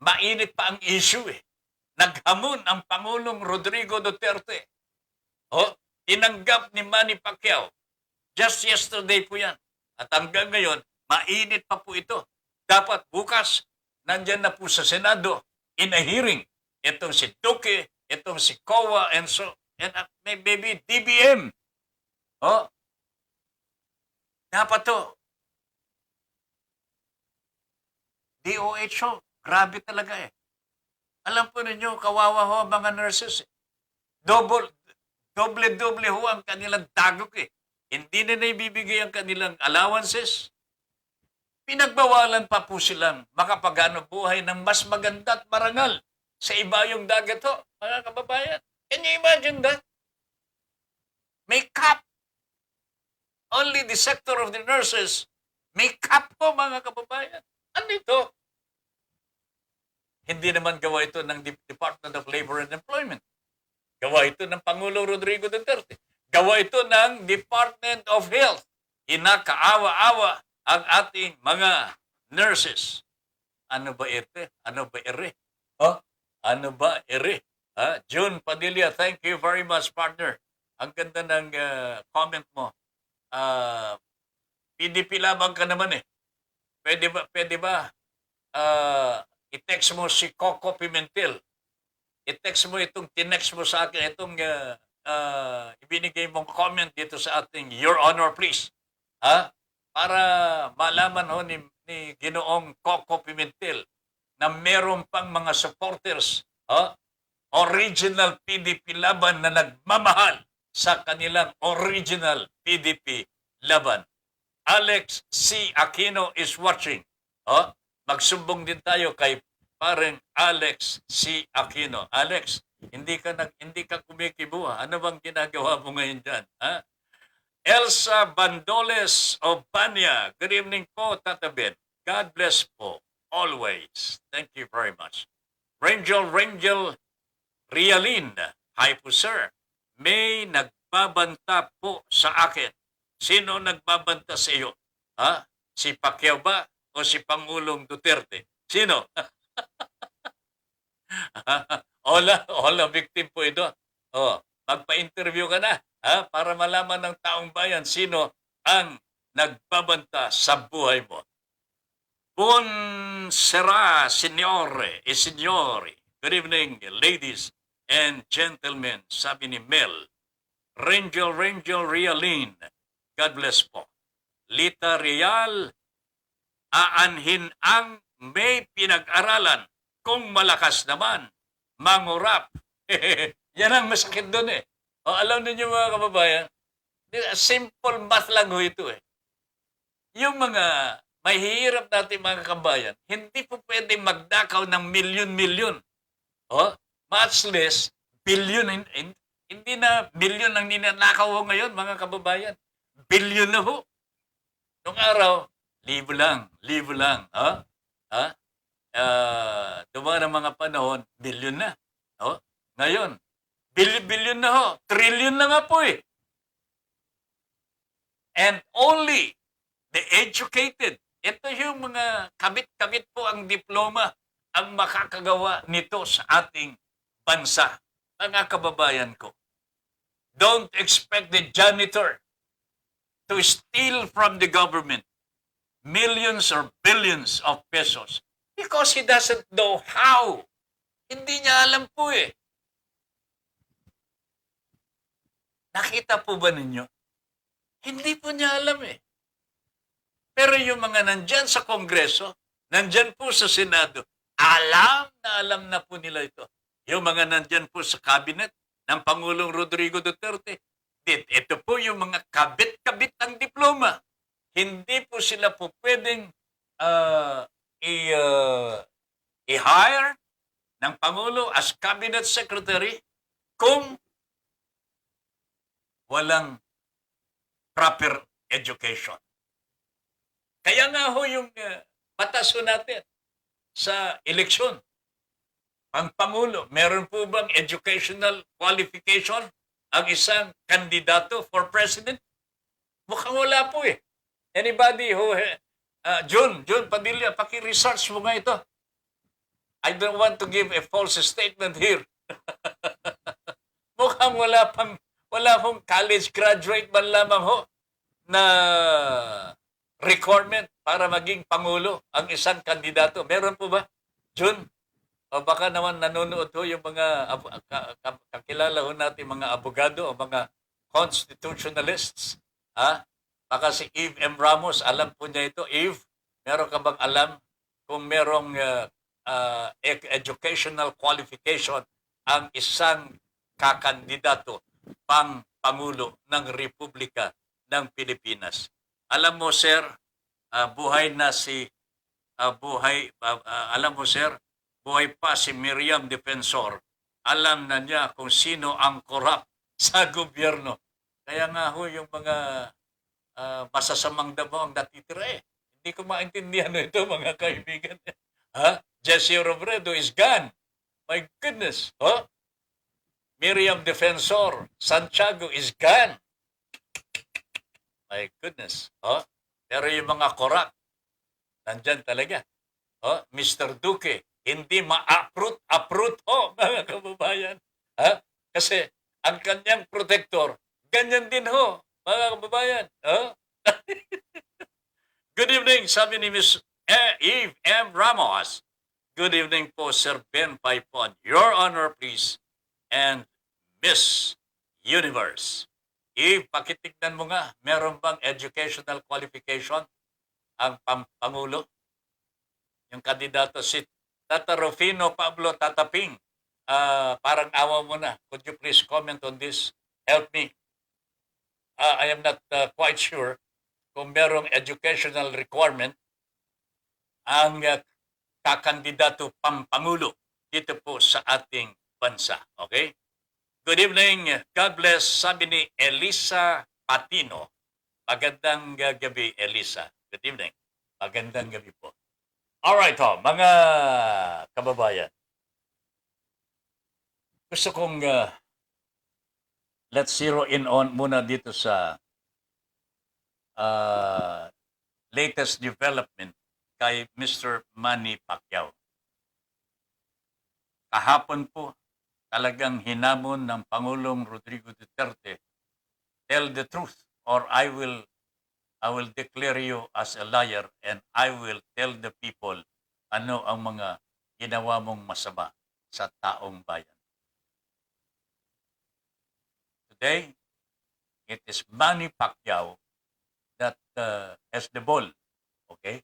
mainit pa ang issue Naghamon ang Pangulong Rodrigo Duterte. Tinanggap ni Manny Pacquiao. Just yesterday po yan. At hanggang ngayon, mainit pa po ito. Dapat bukas, nandyan na po sa Senado in a hearing. Itong si Duque, itong si COA, and maybe DBM. Dapat to. DOH, grabe talaga Alam po ninyo, kawawa ho ang mga nurses. Doble-doble ho ang kanilang tagok Hindi na ibibigay ang kanilang allowances. Pinagbawalan pa po silang makapagano buhay ng mas maganda at marangal sa ibayong dagat ho, mga kababayan. Can you imagine that? May cap. Only the sector of the nurses may cap po, mga kababayan. Ano ito? Hindi naman gawa ito ng Department of Labor and Employment. Gawa ito ng Pangulong Rodrigo Duterte. Gawa ito ng Department of Health. Inakaawa-awa ang ating mga nurses. Ano ba ito? Ano ba ere? Ano ba ere? June Padilla, thank you very much, partner. Ang ganda ng comment mo. PDP lamang ka naman Pwede ba i-text mo si Coco Pimentel. I-text mo itong tinext mo sa akin, itong ibinigay mong comment dito sa ating Your Honor, please. Para malaman ho ni Ginoong Coco Pimentel na meron pang mga supporters, original PDP laban na nagmamahal sa kanilang original PDP laban. Alex C. Aquino is watching. Magsumbong din tayo kay parang Alex C. Aquino. Alex, hindi ka kumikibo. Ano bang ginagawa mo ngayon dyan? Elsa Bandoles of Banya. Good evening po, Tata Ben. God bless po. always. Thank you very much. Rangel Rialin. Hi po, sir. May nagbabanta po sa akin. Sino nagbabanta sa iyo? Ha? Si Pacquiao ba o si Pangulong Duterte? Sino? Hola, victim po ito. Oh, magpa-interview ka na, ha? Para malaman ng taong bayan sino ang nagbabanta sa buhay mo. Buonasera, signore e signori. Good evening, ladies and gentlemen, sabi ni Mel. Rangel Rialin. God bless po. Lita Real, aanhin ang may pinag-aralan. Kung malakas naman, mangurap. Yan ang masakit doon eh. O, alam ninyo mga kababayan, simple math lang ho ito eh. Yung mga mahihirap natin mga kabayan, hindi po pwede magdakaw ng milyon-milyon. O, much less, billion. Hindi na billion ang ninanakaw ho ngayon mga kababayan. Billion na ho. Nung araw, libo lang. Ha? Ha? Dumaan ang mga panahon, billion na. Oh, ngayon, billion na ho. Trillion na nga po eh. And only the educated, ito yung mga kabit-kabit po ang diploma ang makakagawa nito sa ating bansa. Mga kababayan ko, don't expect the janitor to steal from the government millions or billions of pesos because he doesn't know how. Hindi niya alam po eh. Nakita po ba ninyo? Hindi po niya alam eh. Pero yung mga nandyan sa Kongreso, nandyan po sa Senado, alam na po nila ito. Yung mga nandyan po sa cabinet ng Pangulong Rodrigo Duterte, ito po yung mga kabit-kabit ng diploma. Hindi po sila po pwedeng i-hire ng Pangulo as Cabinet Secretary kung walang proper education. Kaya nga ho yung batas ho natin sa eleksyon. Ang Pangulo, meron po bang educational qualification ang isang kandidato for president? Mukhang wala po eh. Anybody who... June Padilla, paki-research mo nga ito. I don't want to give a false statement here. Mukhang wala pong college graduate man lamang ho na requirement para maging Pangulo ang isang kandidato. Meron po ba? June? O baka naman nanonood ho yung mga kakilala ho natin mga abogado o mga constitutionalists. Ha? Baka si Eve M. Ramos, alam po niya ito. Eve, meron ka bang alam kung merong educational qualification ang isang kakandidato pang Pangulo ng Republika ng Pilipinas? Alam mo, sir, buhay pa si Miriam Defensor. Alam na niya kung sino ang korap sa gobyerno. Kaya nga ho yung mga masasamang damo ang natitira eh. Hindi ko maintindihan ito mga kaibigan. Ha? Jesse Robredo is gone. My goodness. Huh? Miriam Defensor, Santiago is gone. My goodness. Huh? Pero yung mga korap, nandyan talaga. Huh? Mr. Duque, hindi ma-uproot ho, mga kababayan. Ha? Kasi ang kanyang protector, ganyan din ho, mga kababayan. Ha? Good evening, sabi ni Miss Eve M. Ramos. Good evening po, Sir Ben Paipon. Your Honor, please. And Miss Universe. Eve, pakitignan mo nga, meron bang educational qualification ang Pangulo? Yung kandidato si Tata Rufino Pablo Tataping. Parang awa mo na. Could you please comment on this? Help me. I am not quite sure kung merong educational requirement ang kakandidato Pangulo dito po sa ating bansa. Okay? Good evening. God bless. Sabi ni Elisa Patino. Magandang gabi, Elisa. Good evening. Magandang gabi po. Alright mga kababayan. Gusto kong let's zero in on muna dito sa uh, latest development kay Mr. Manny Pacquiao. Kahapon po, talagang hinamon ng Pangulong Rodrigo Duterte, tell the truth or I will declare you as a liar and I will tell the people ano ang mga ginawa mong masama sa taong bayan. Today, it is Manny Pacquiao that has the ball. Okay?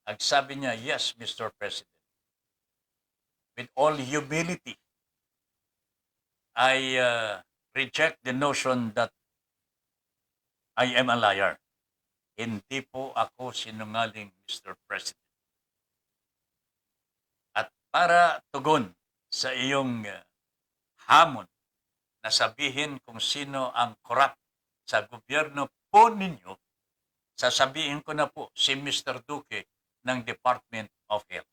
Ang sabi niya, yes, Mr. President. With all humility, I reject the notion that I am a liar. Hindi po ako sinungaling, Mr. President. At para tugon sa iyong hamon na sabihin kung sino ang corrupt sa gobyerno po ninyo, sasabihin ko na po si Mr. Duque ng Department of Health.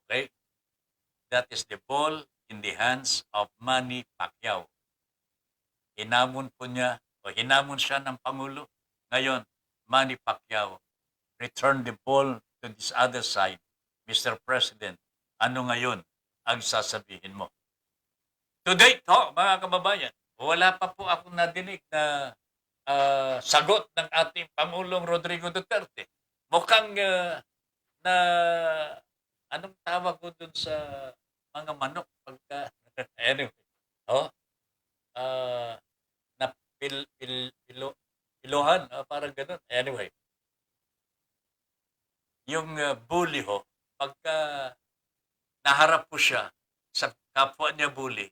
Okay? That is the ball in the hands of Manny Pacquiao. Hinamon siya ng Pangulo. Ngayon, Manny Pacquiao, return the ball to this other side. Mr. President, ano ngayon ang sasabihin mo? To date, mga kababayan, wala pa po akong nadinig na sagot ng ating Pangulong Rodrigo Duterte. Mukhang na anong tawag ko dun sa mga manok pagka anyway. Na piluhan, parang ganun. Anyway. Yung bully pagka naharap po siya sa kapwa niya bully,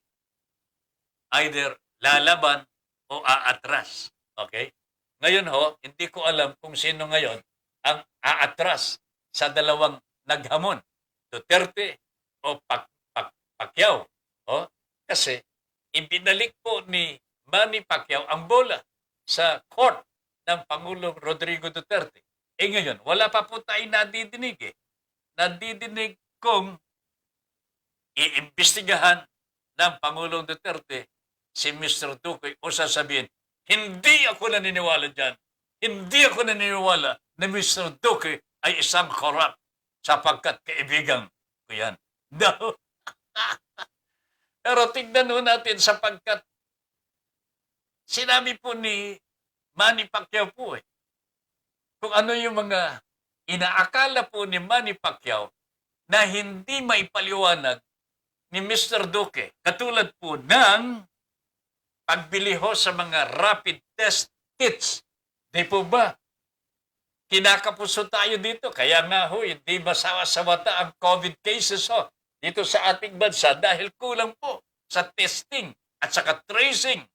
either lalaban o aatras. Okay? Ngayon hindi ko alam kung sino ngayon ang aatras sa dalawang naghamon. Duterte o Pacquiao. Kasi ibinalik po ni Manny Pacquiao ang bola sa court ng Pangulong Rodrigo Duterte. Ngayon, wala pa po tayo nadidinig Nadidinig kung iimbestigahan ng Pangulong Duterte si Mr. Duque o sasabihin, hindi ako naniniwala dyan. Hindi ako naniniwala na Mr. Duque ay isang corrupt sapagkat kaibigan ko yan. No. Pero tignan natin sapagkat sinabi po ni Manny Pacquiao po kung ano yung mga inaakala po ni Manny Pacquiao na hindi maipaliwanag ni Mr. Duque. Katulad po ng pagbili sa mga rapid test kits. Di po ba? Kinakapuso tayo dito. Kaya nga hindi masawasawata ang COVID cases dito sa ating bansa dahil kulang po sa testing at saka tracing.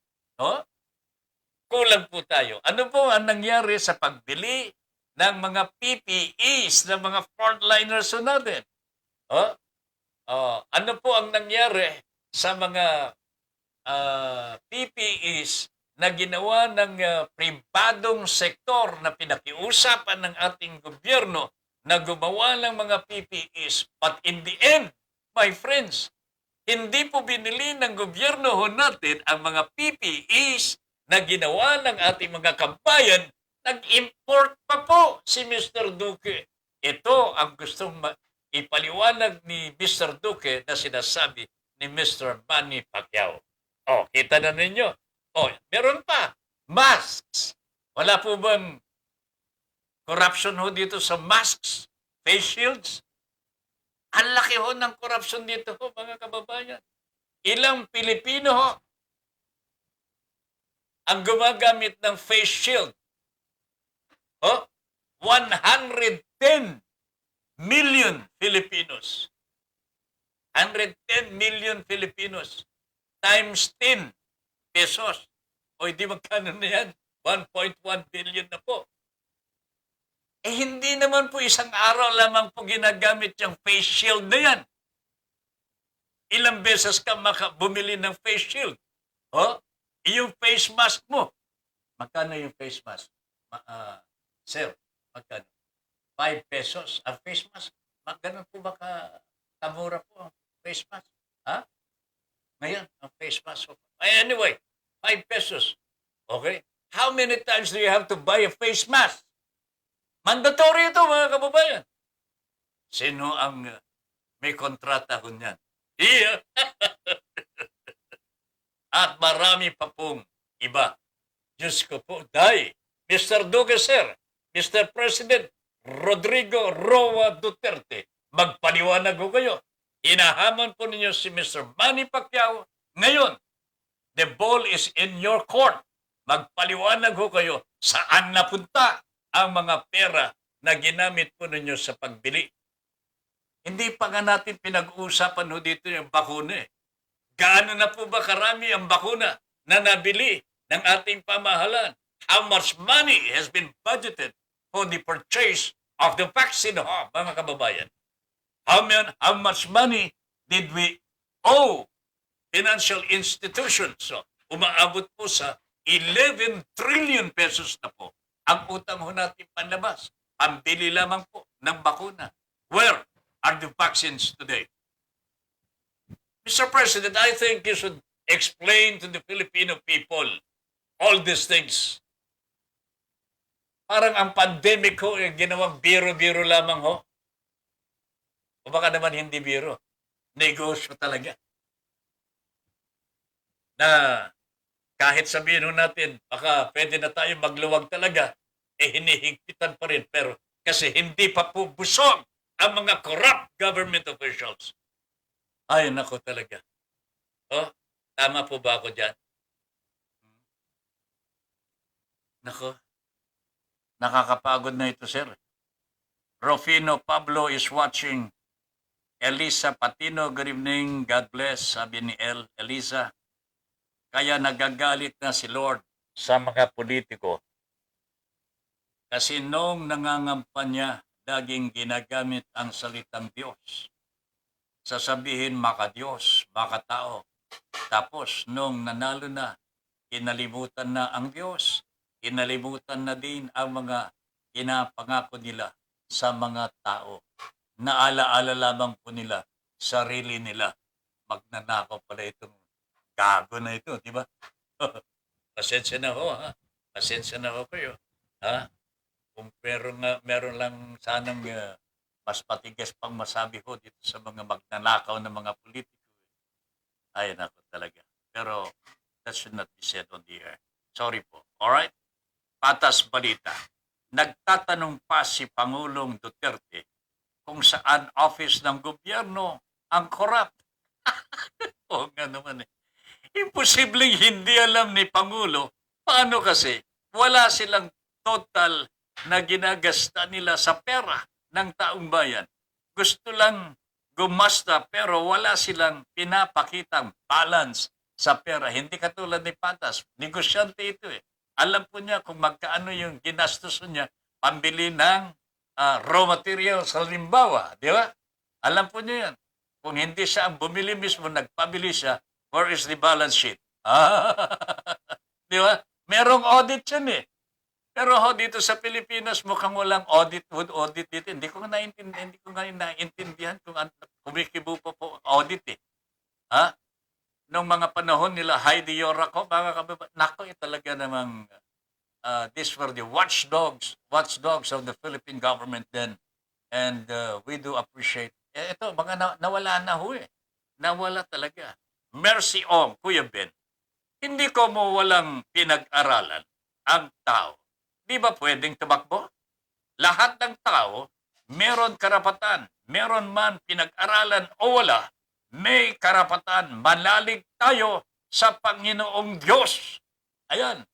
Kulang po tayo. Ano po ang nangyari sa pagbili ng mga PPEs, ng mga frontliners natin? Ano po ang nangyari sa mga PPEs na ginawa ng pribadong sektor na pinakiusapan ng ating gobyerno na gumawa ng mga PPEs? But in the end, my friends, hindi po binili ng gobyerno natin ang mga PPEs na ginawa ng ating mga kabayan. Nag-import pa po si Mr. Duque. Ito ang gustong ipaliwanag ni Mr. Duque na sinasabi ni Mr. Manny Pacquiao. Kita na ninyo. Meron pa. Masks. Wala po bang corruption dito sa masks? Face shields? Ang laki ng corruption dito mga kababayan. Ilang Pilipino ang gumagamit ng face shield? 110 million Filipinos. 110 million Filipinos times 10 pesos. Di magkano na yan? 1.1 billion na po. Hindi naman po isang araw lamang po ginagamit yung face shield na yan. Ilang beses ka bumili ng face shield? Yung face mask mo. Magkano yung face mask? Sir, magkano? 5 pesos ang face mask. Ganun po ba kamura po ang face mask? Ha? Ngayon, ang face mask. Anyway, 5 pesos. Okay? How many times do you have to buy a face mask? Mandatory ito, mga kababayan. Sino ang may kontrata ko niyan? Iya. At marami pa pong iba. Diyos ko po, Mr. Duque, sir, Mr. President Rodrigo Roa Duterte, magpaliwanag ko kayo. Hinahamon po ninyo si Mr. Manny Pacquiao. Ngayon, the ball is in your court. Magpaliwanag ko kayo saan napunta ang mga pera na ginamit po ninyo sa pagbili. Hindi pa nga natin pinag-uusapan ho dito yung bakuna eh. Gaano na po ba karami ang bakuna na nabili ng ating pamahalaan? How much money has been budgeted for the purchase of the vaccine, mga kababayan? How much money did we owe financial institutions? So, umaabot po sa 11 trillion pesos na po ang utang ho natin panlabas. Pambili lamang po ng bakuna. Where are the vaccines today? Mr. President, I think you should explain to the Filipino people all these things. Parang ang pandemic ho, ginawang biro-biro lamang ho. O baka naman hindi biro. Negosyo talaga. Na kahit sabihin ho natin, baka pwede na tayo magluwag talaga, hinihigpitan pa rin. Pero kasi hindi pa po busog ang mga corrupt government officials. Ay, nako talaga. Oh, tama po ba ako dyan? Nako. Nakakapagod na ito, sir. Rufino Pablo is watching. Elisa Patino, good evening. God bless, sabi ni Elisa. Kaya nagagalit na si Lord sa mga politiko. Kasi noong nangangampanya, laging ginagamit ang salitang Diyos. Sasabihin maka-Diyos, maka-tao. Tapos nung nanalo na, kinalimutan na ang Diyos. Kinalimutan na din ang mga pinapangako nila sa mga tao. Naalaala lamang po nila, sarili nila. Magnanakaw pala itong gago na ito, di ba? Pasensya na ho, ha? Pasensya na ho kayo. Ha? Kung meron lang sanang mas patigas pang masabi ko dito sa mga magnanakaw na mga politiko. Ay, nako talaga. Pero that should not be said on the air. Sorry po. Alright? Patas balita. Nagtatanong pa si Pangulong Duterte kung saan office ng gobyerno ang corrupt. Oo nga naman eh. Imposibleng hindi alam ni Pangulo. Paano kasi? Wala silang total na ginagasta nila sa pera ng taong bayan. Gusto lang gumasta pero wala silang pinapakitang balance sa pera. Hindi katulad ni Patas. Negosyante ito eh. Alam po niya kung magkaano yung ginastos niya pambili ng raw materials sa halimbawa. Di ba? Alam po niya yan. Kung hindi siya ang bumili mismo, nagpabili siya, where is the balance sheet? Di ba? Merong audit yan eh. Pero dito sa Pilipinas, mukhang walang audit dito. Hindi ko nga naintindihan kung kumikibo po audit eh. Ha? Nung mga panahon nila, Heidi Yorako, nako, talaga namang these were the watchdogs of the Philippine government then. And we do appreciate. Ito, mga nawala na ho eh. Nawala talaga. Mercy Ong, Kuya Ben, hindi ko mo walang pinag-aralan ang tao. Di ba pwedeng tumakbo? Lahat ng tao, meron karapatan. Meron man pinag-aralan o wala, may karapatan. Manalig tayo sa Panginoong Diyos. Ayan.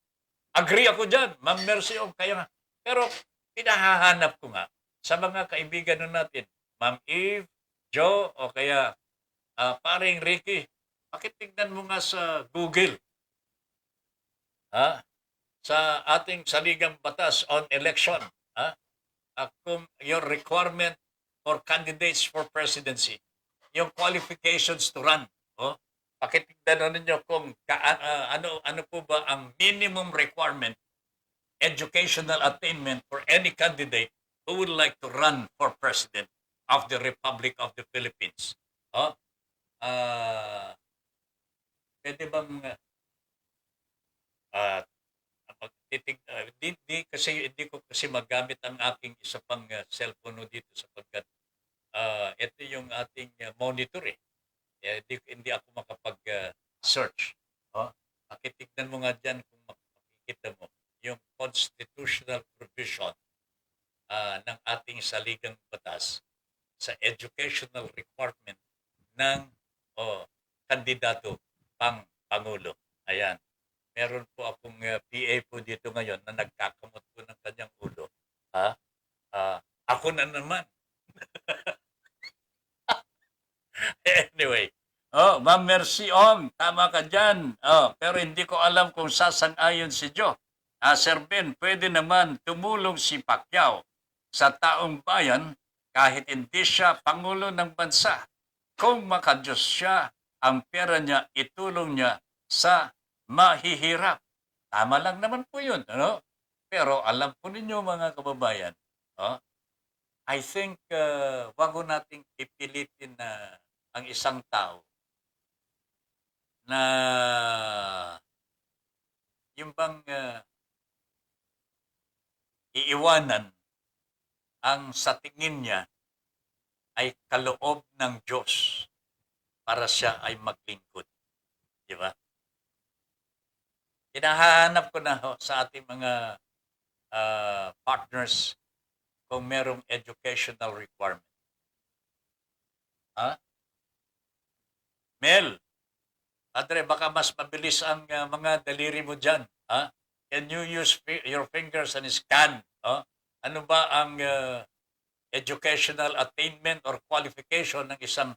Agree ako dyan, Ma'am Mercy Ong. Kaya nga. Pero pinahahanap ko nga sa mga kaibigan natin, Ma'am Eve, Joe, o kaya paring Ricky, pakitignan mo nga sa Google. Sa ating saligang batas on election, kung your requirement for candidates for presidency, yung qualifications to run. Pakitignan ninyo kung ano po ba ang minimum requirement, educational attainment for any candidate who would like to run for president of the Republic of the Philippines? Oh, ah, pwede bang ah, hindi ko kasi magamit ang aking isa pang cellphone dito sapagkat ito yung ating monitor eh. Hindi ako makapag-search. Oh, pakitignan mo nga dyan kung makikita mo yung constitutional provision ng ating saligang batas sa educational requirement ng kandidato pang Pangulo. Ayan. Meron po akong PA po dito ngayon na nagkakamot po ng kanyang ulo. Ha? Ako na naman. Anyway. Ma'am Mercy Ong, tama ka dyan. Pero hindi ko alam kung sasang-ayon si Joe. Sir Ben, pwede naman tumulong si Pacquiao sa taong bayan kahit hindi siya Pangulo ng bansa. Kung makadiyos siya, ang pera niya itulong niya sa mahihirap. Tama lang naman po yun. Ano? Pero alam po ninyo mga kababayan, I think wag nating pipilitin na ang isang tao na yung bang iiwanan ang sa tingin niya ay kaloob ng Diyos para siya ay maglingkod. Di ba? Hinahanap ko na sa ating mga partners kung merong educational requirement. Mel, Padre, baka mas mabilis ang mga daliri mo dyan. Can you use your fingers and scan? Ano ba ang educational attainment or qualification ng isang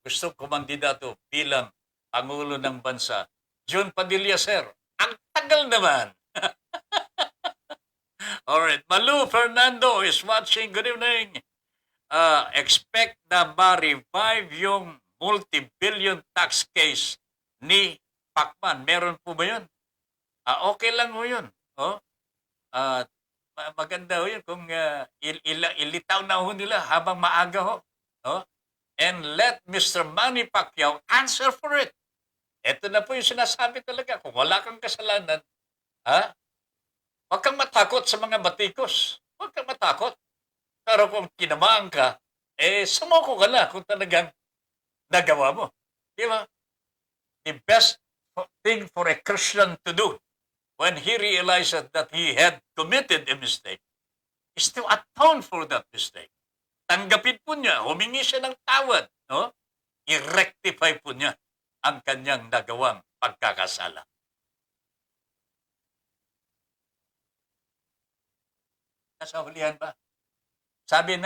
gustong kumandidato bilang Pangulo ng Bansa? June Padilla, sir. Ang tagal naman. Alright. Malu Fernando is watching. Good evening. Expect na ma-revive yung multi-billion tax case ni Pacman. Meron po ba yun? Okay lang ho yun. Maganda ho yun kung ilitaw na ho nila habang maaga ho. And let Mr. Manny Pacquiao answer for it. Ito na po yung sinasabi talaga. Kung wala kang kasalanan, huwag kang matakot sa mga batikos. Huwag kang matakot. Pero kung kinamaan ka, sumoko ka na kung talagang nagawa mo. Di ba? The best thing for a Christian to do when he realizes that he had committed a mistake is to atone for that mistake. Tanggapin po niya, humingi siya ng tawad. I-rectify po niya ang kanyang nagawang pagkakasala. Nasa hulihan ba? Sabi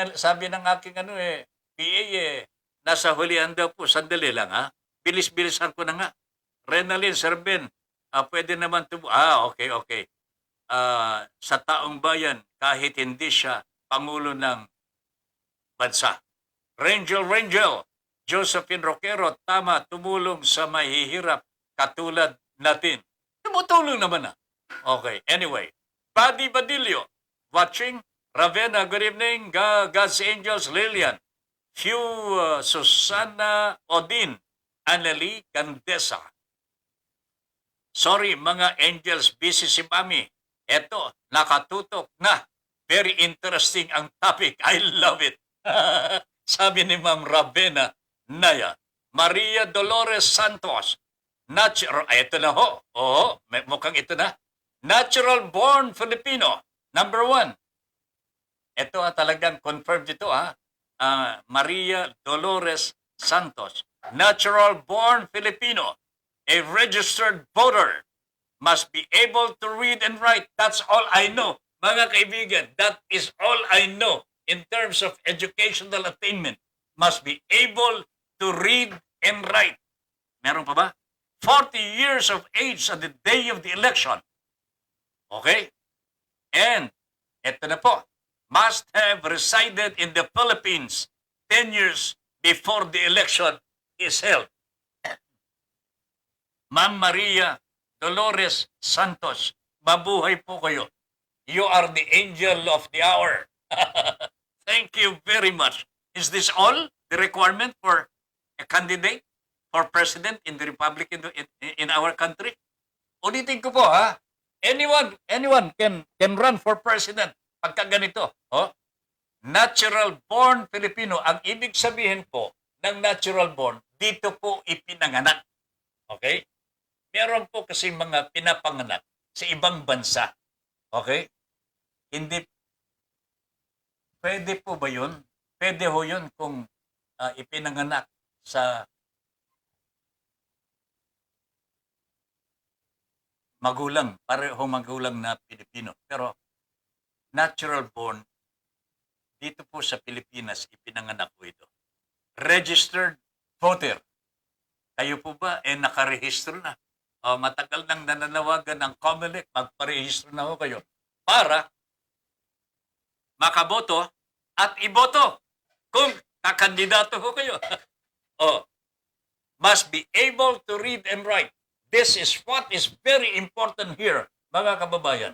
ng aking PA nasa hulihan daw po. Sandali lang Bilis-bilisan ko na nga. Renalyn, Sir Ben, pwede naman okay. Sa taong bayan, kahit hindi siya Pangulo ng bansa. Rangel, Josephine Roquero, tama, tumulong sa mahihirap katulad natin. Tumutulong naman Okay, anyway. Buddy Badillo, watching. Ravenna, good evening. God's Angels, Lilian. Susana Odin. Annalie Gandesa. Sorry, mga angels, busy si Mami. Eto, nakatutok na. Very interesting ang topic. I love it. Sabi ni Ma'am Ravenna Naya. Maria Dolores Santos. Ito na ho. Mukhang ito na. Natural born Filipino. Number 1. Ito talagang confirmed ito Maria Dolores Santos. Natural born Filipino. A registered voter. Must be able to read and write. That's all I know. Mga kaibigan, that is all I know in terms of educational attainment. Must be able to read and write. Meron pa ba? 40 years of age on the day of the election. Okay? And, eto na po, must have resided in the Philippines 10 years before the election is held. Ma'am Maria Dolores Santos, mabuhay po kayo. You are the angel of the hour. Thank you very much. Is this all the requirement for a candidate for president in the republic in our country? Ulitin ko po ha. Anyone can run for president pagka ganito. Oh? Natural born Filipino. Ang ibig sabihin po ng natural born, dito po ipinanganak. Okay? Meron po kasi mga pinapanganak sa ibang bansa. Okay? Hindi, pwede po ba yun? Pwede ho yun kung ipinanganak sa magulang, pareho magulang na Pilipino. Pero natural born, dito po sa Pilipinas, ipinanganak po ito. Registered voter. Kayo po ba nakarehistro na? Matagal nang nananawagan ng COMELEC, magparehistro na ho kayo para makaboto at iboto kung kakandidato ho kayo. Must be able to read and write. This is what is very important here, mga kababayan.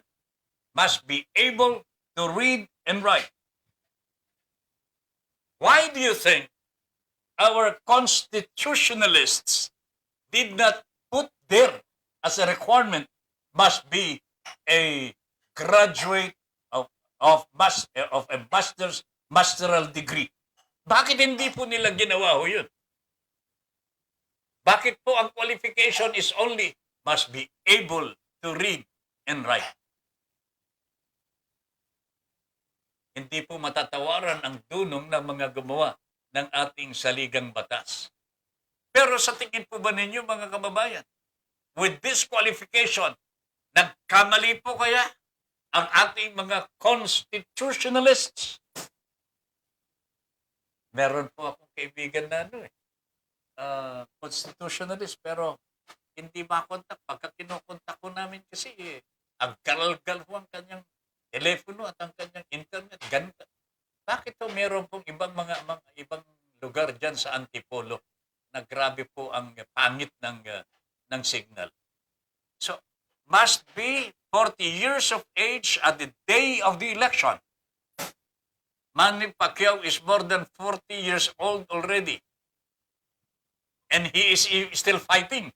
Must be able to read and write. Why do you think our constitutionalists did not put there as a requirement must be a graduate of a masteral degree? Bakit hindi po nila ginawa ho yun? Bakit po ang qualification is only must be able to read and write? Hindi po matatawaran ang dunong ng mga gumawa ng ating saligang batas. Pero sa tingin po ba ninyo, mga kababayan, with this qualification, nagkamali po kaya ang ating mga constitutionalists? Meron po akong kaibigan na constitutionalist, pero hindi makontak. Pagka kinukontak ko namin kasi, ang garal-gal ho ang kanyang telepono at ang kanyang internet. Ganda. Bakit po meron pong mga ibang lugar dyan sa Antipolo na grabe po ang pangit ng signal? So, must be 40 years of age at the day of the election. Manny Pacquiao is more than 40 years old already. And he is still fighting.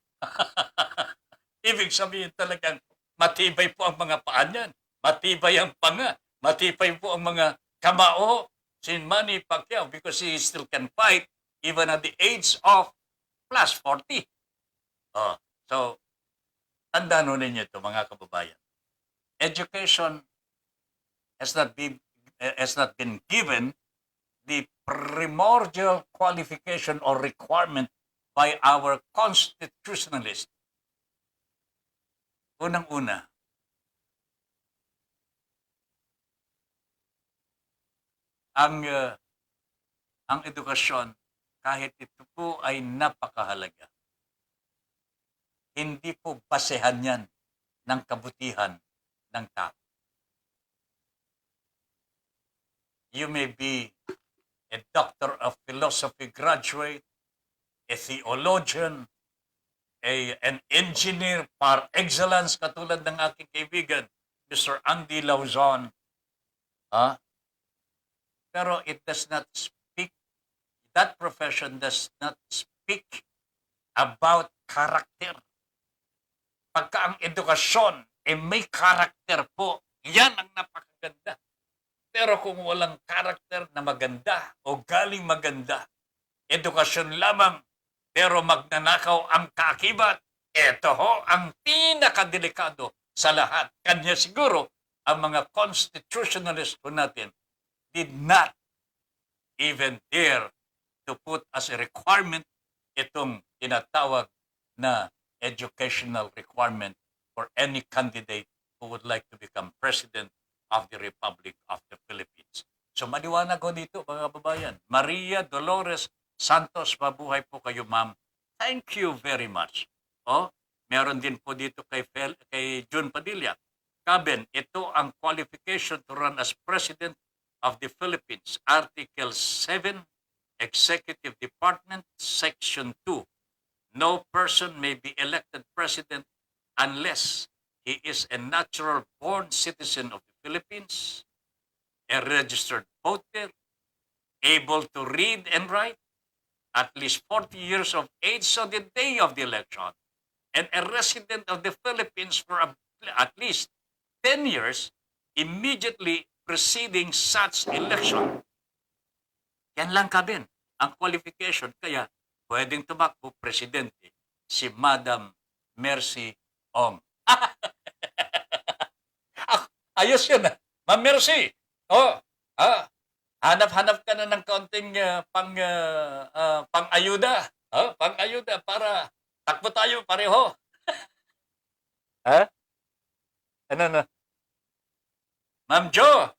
Ibig sabihin talagang matibay po ang mga paa niyan. Matibay ang panga. Matibay po ang mga kamao. Si Manny Pacquiao because he still can fight even at the age of plus 40. So, tandaan ho ninyo ito, mga kababayan. Education has not been given the primordial qualification or requirement by our constitutionalists. Unang-una, ang edukasyon, kahit ito po ay napakahalaga, hindi po basehan yan ng kabutihan ng tao. You may be a doctor of philosophy graduate, a theologian, an engineer par excellence, katulad ng aking kaibigan, Mr. Andy Lauzon. Pero it does not speak, that profession does not speak about character. Pagka ang edukasyon may character po, yan ang napakaganda. Pero kung walang character na maganda o galing maganda, edukasyon lamang, pero magnanakaw ang kaakibat, ito ho ang pinakadelikado sa lahat. Kanya siguro ang mga constitutionalists po natin did not even dare to put as a requirement itong tinatawag na educational requirement for any candidate who would like to become president of the Republic of the Philippines. So maliwanag ko dito, mga babayan. Maria Dolores Santos, mabuhay po kayo, ma'am. Thank you very much. Meron din po dito kay June Padilla. Caben, ito ang qualification to run as President of the Philippines. Article 7, Executive Department, Section 2. No person may be elected president unless he is a natural born citizen of the Philippines, a registered voter, able to read and write, at least 40 years of age on the day of the election, and a resident of the Philippines for at least 10 years immediately preceding such election. Yan lang kabin ang qualification. Kaya pwedeng tumakbo presidente si Madam Mercy Ong. Ayos yun. Ma'am Mercy. Oh, hanap-hanap ka na ng kaunting pang-ayuda. Pang-ayuda para takbo tayo pareho. Ha? Ano na? Ma'am Jo.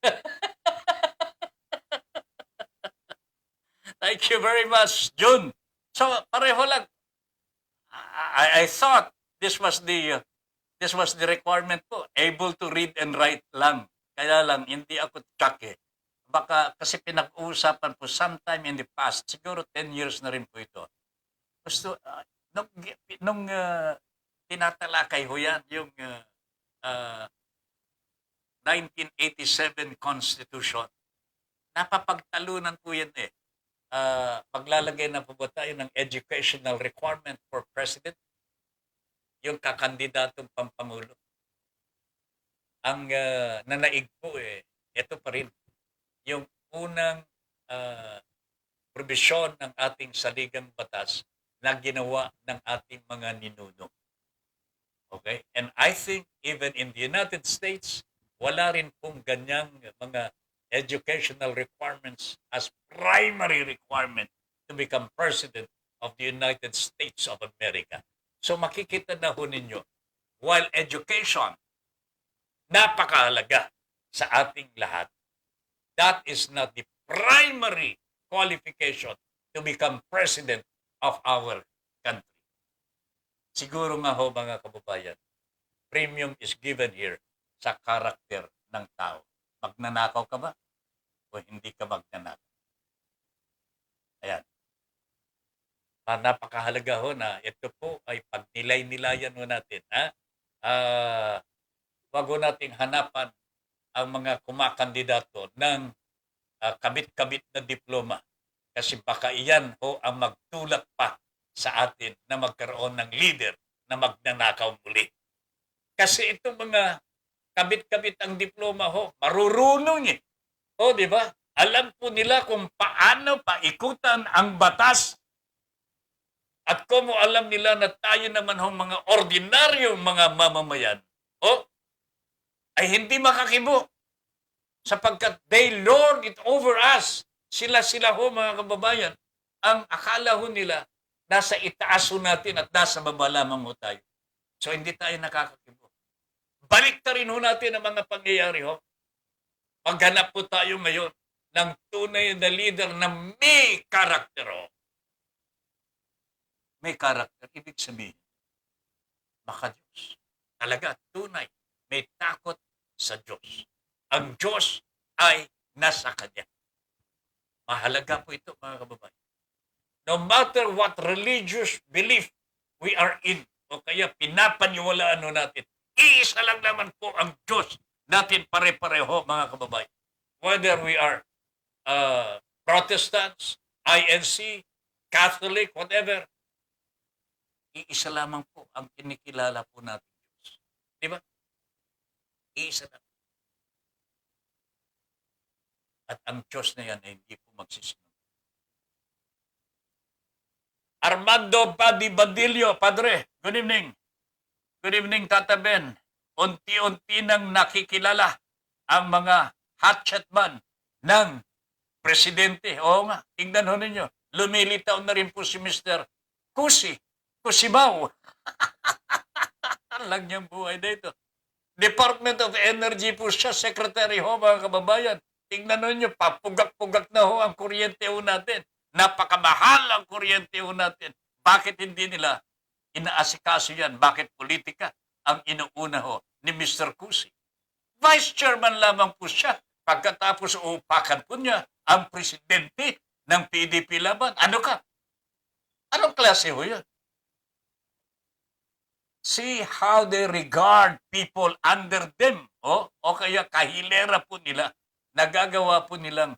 Thank you very much, June. So, pareho lang. I thought this was the requirement po. Able to read and write lang. Kaya lang, hindi ako tsak. Baka kasi pinag-uusapan po sometime in the past, siguro 10 years na rin po ito. Gusto, nung tinatalakay ho yan, yung 1987 Constitution, napapagtalunan po yan eh. Paglalagay na po ba tayo ng educational requirement for president, yung kakandidatong pampangulo. Ang nanaig po ito pa rin, yung unang probisyon ng ating saligang batas na ginawa ng ating mga ninuno. Okay? And I think even in the United States, wala rin pong ganyang mga educational requirements as primary requirement to become President of the United States of America. So makikita na ho ninyo, while education, napakahalaga sa ating lahat, that is not the primary qualification to become President of our country. Siguro nga ho mga kababayan, premium is given here sa karakter ng tao. Magnanakaw ka ba? O hindi ka magnanakaw? Ayan. Napakahalaga ho na ito po ay pagnilay-nilayan ho natin. Wag ho nating hanapan ang mga kumakandidato ng kabit-kabit na diploma. Kasi baka iyan ho ang magtulak pa sa atin na magkaroon ng leader na magnanakaw muli. Kasi itong mga kabit-kabit ang diploma ho, marurunong eh. O, di ba? Alam po nila kung paano paikutan ang batas. At kung alam nila na tayo naman ho mga ordinaryong mga mamamayan, ay hindi makakibo. Sapagkat they lord it over us. Sila ho mga kababayan. Ang akala ho nila, nasa itaas ho natin at nasa baba lamang ho tayo. So hindi tayo nakakakibo. Balik na rin ho natin ang mga pangyayari ho. Maghanap po tayo ngayon ng tunay na leader na may karakter ho. May karakter, ibig sabihin, maka-Diyos. Talaga, tunay, may takot sa Diyos. Ang Diyos ay nasa Kanya. Mahalaga po ito mga kababayan. No matter what religious belief we are in, o kaya pinapaniwalaan ho natin, iisa lang naman po ang Diyos natin pare-pareho mga kababayan. Whether we are Protestants, INC, Catholic, whatever, iisa lamang po ang kinikilala po natin Diyos. Di ba? Iisa lang. At ang Diyos na yan ay hindi po magsisinungaling. Armando Badillo, Padre, good evening. Good evening, Tata Ben. Unti-unti nang nakikilala ang mga hatchetman ng presidente. Oo nga, tingnan ho ninyo. Lumilitaw na rin po si Mr. Kusibaw. Lang niyang buhay dito. Department of Energy po siya, Secretary ho, mga kababayan. Tingnan ninyo, papugak-pugak na ho ang kuryente ho natin. Napakamahal ang kuryente ho natin. Bakit hindi nila inaasikaso yan? Bakit politika ang inuuna ho ni Mr. Cusi? Vice Chairman lamang po siya. Pagkatapos uupakan po niya ang presidente ng PDP laban. Ano ka? Anong klase ho yan? See how they regard people under them. O kaya kahilera po nila nagagawa po nilang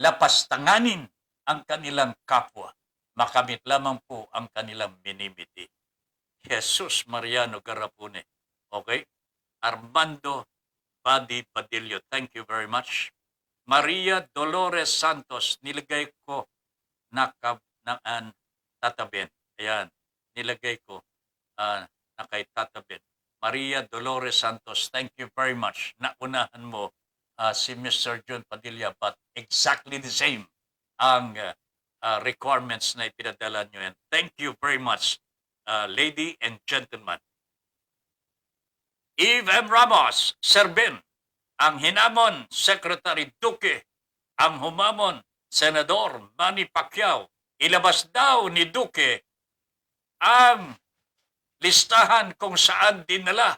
lapastanganin ang kanilang kapwa. Makamit lamang po ang kanilang minimiti. Jesus Mariano Garapune. Okay? Armando Badi Padillo. Thank you very much. Maria Dolores Santos. Nilagay ko tatabin. Ayan. Nilagay ko na kay tatabin. Maria Dolores Santos. Thank you very much. Naunahan mo si Mr. John Padilla, but exactly the same ang requirements na ipinadala nyo. And thank you very much, lady and gentlemen. Eve M. Ramos, Serbin, ang hinamon, Secretary Duque, ang humamon, Senador Manny Pacquiao. Ilabas daw ni Duque ang listahan kung saan dinala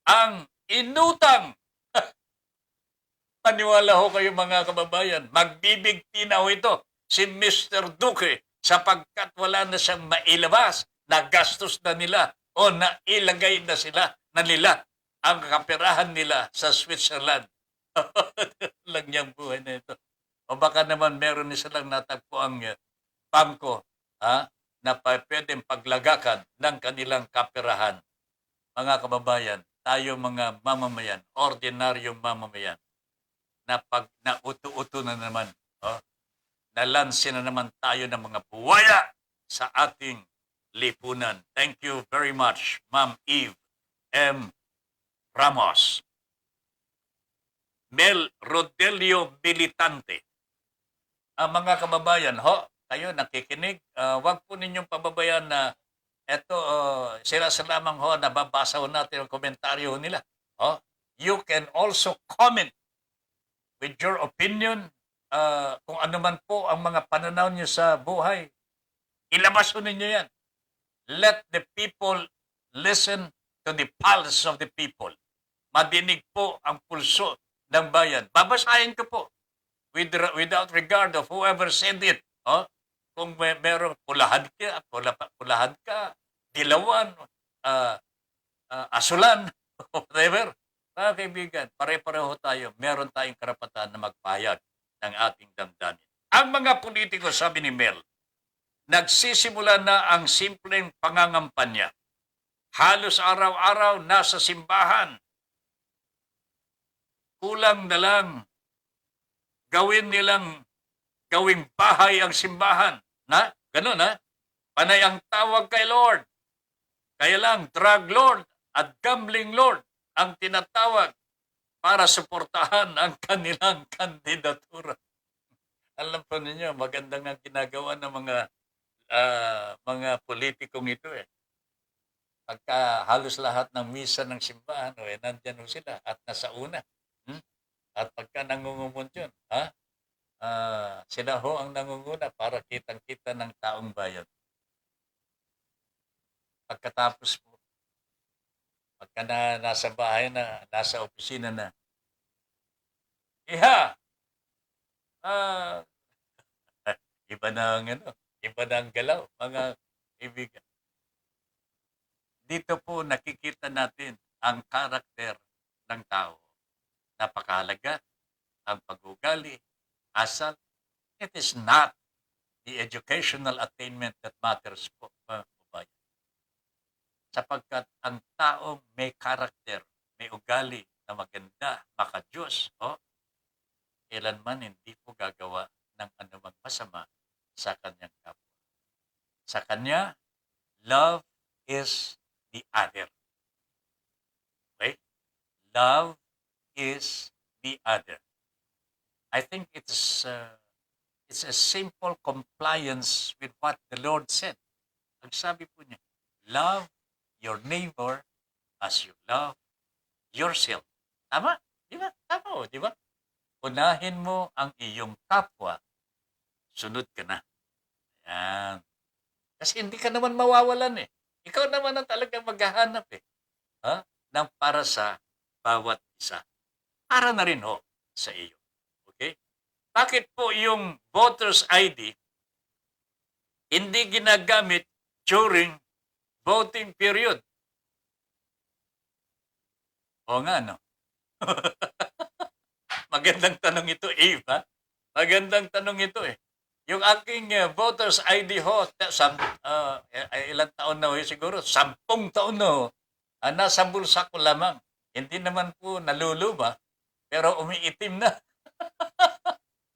ang inutang. Paniwala ho kayo mga kababayan, magbibigtinaw ito si Mr. Duque sapagkat wala na siyang mailabas, nagastos na nila o nailagay na nila ang kapirahan nila sa Switzerland. Lang niyang buhay na ito. O baka naman meron na silang natagpo ang bangko na pwedeng paglagakan ng kanilang kapirahan. Mga kababayan, tayo mga mamamayan, ordinaryong mamamayan, na pag nauto-uto na naman, nalansin na naman tayo ng mga buwaya sa ating lipunan. Thank you very much, Ma'am Eve M. Ramos. Mel Rodelio Militante. Ang mga kababayan, kayo nakikinig, wag po ninyong pababayan na eto, sila sa lamang nababasa natin ang komentaryo nila. You can also comment with your opinion, kung ano man po ang mga pananaw niyo sa buhay. Ilabas ninyo yan. Let the people listen to the pulse of the people. Madinig po ang pulso ng bayan. Babasahin ko po without regard of whoever said it. Kung merong pulahan ka, dilawan, asulan, whatever. Mga kaibigan, pare-pareho tayo. Meron tayong karapatan na magpahayag ng ating damdamin. Ang mga politiko, sabi ni Mel, nagsisimula na ang simpleng pangangampanya. Halos araw-araw nasa simbahan. Kulang na lang gawing bahay ang simbahan. Ganun Panay ang tawag kay Lord. Kaya lang, drug lord at gambling lord ang tinatawag para suportahan ang kanilang kandidatura. Alam po ninyo, magandang ang ginagawa ng mga politikong ito Pagka halos lahat ng misa ng simbahan, nandyan sila at nasa una. At pagka nangungumon yun, sila ang nangunguna para kitang-kita ng taong bayan. Pagkatapos po, pagka nasa bahay na, nasa opisina na, iba na ang galaw, mga kaibigan. Dito po nakikita natin ang karakter ng tao. Napakahalaga ang pag-ugali, asal. It is not the educational attainment that matters po, kababayan. Sapagkat ang taong may karakter, may ugali na maganda, maka-Diyos, kailanman hindi po gagawa ng anumang masama sa kanyang kapwa. Sa kanya, love is the other. Okay? Love is the other. I think it's a simple compliance with what the Lord said. Ang sabi po niya, love your neighbor as you love yourself. Tama? Di ba? Tama di ba? Unahin mo ang iyong kapwa, sunod ka na. Ayan. Kasi hindi ka naman mawawalan Ikaw naman ang talagang maghahanap ng para sa bawat isa. Para na rin sa iyo. Okay? Bakit po yung voter's ID hindi ginagamit during voting period? O nga, Magandang tanong ito, Eve, ha? Magandang tanong ito eh. Yung aking voters ID ho, ilang taon na ho, siguro 10 taon na ho, nasa bulsa ko lamang. Hindi naman po naluluba, pero umiitim na.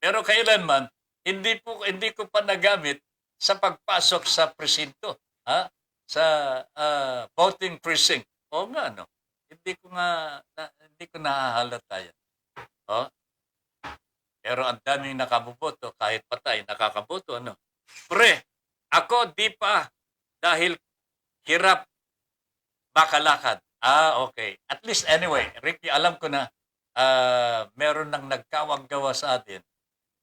Pero kailanman, hindi ko pa nagamit sa pagpasok sa presinto, ha? Sa voting precinct. O nga, no? Hindi ko nahahalata yan. Oh? Pero ang daming nakaboboto, kahit patay, nakakaboto, ano? Pre, ako di pa dahil hirap makalakad. Okay. At least anyway, Ricky, alam ko na meron nang nagkawag-gawa sa atin.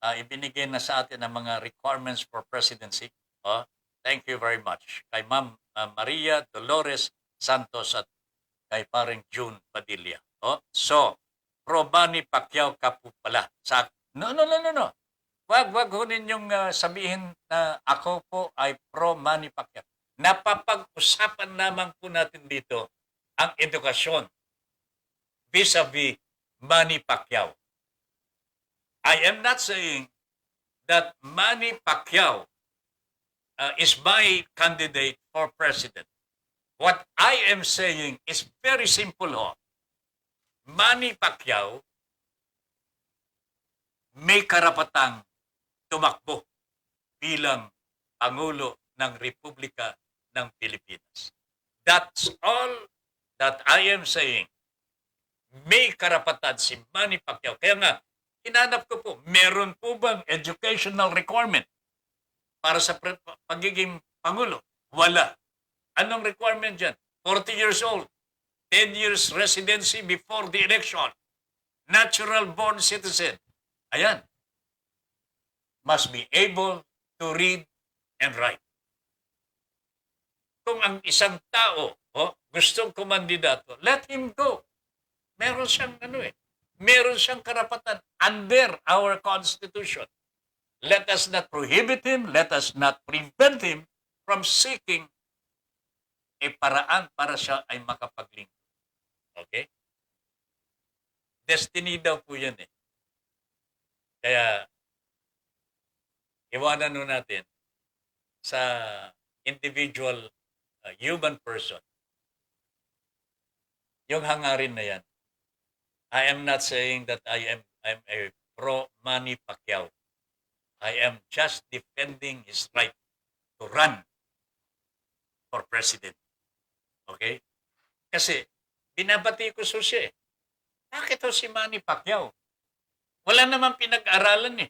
Ibinigay na sa atin ang mga requirements for presidency. Oh, thank you very much. Kay Ma'am Maria Dolores Santos at kay paring June Padilla. Oh, so, pro Manny Pacquiao ka po pala. No. Wag ho ninyong sabihin na ako po ay pro Manny Pacquiao. Napapag-usapan naman po natin dito ang edukasyon vis-a-vis Manny Pacquiao. I am not saying that Manny Pacquiao is my candidate for president. What I am saying is very simple ho. Manny Pacquiao may karapatang tumakbo bilang Pangulo ng Republika ng Pilipinas. That's all that I am saying. May karapatan si Manny Pacquiao. Kaya nga, hinanap ko po, meron po bang educational requirement para sa pagiging Pangulo? Wala. Anong requirement dyan? 40 years old, 10 years residency before the election, natural born citizen. Ayan. Must be able to read and write. Kung ang isang tao gustong kumandidato, let him go. Meron siyang meron siyang karapatan under our Constitution. Let us not prohibit him, let us not prevent him from seeking a paraan para siya ay makapaglingkod. Okay? Destiny daw po yan eh. Kaya, iwanan nun natin sa individual human person. Yung hangarin na yan. I am not saying that I'm a pro Manny Pacquiao. I am just defending his right to run for president. Okay? Kasi, binabati ko siya eh. Bakit ho si Manny Pacquiao? Wala naman pinag-aralan eh.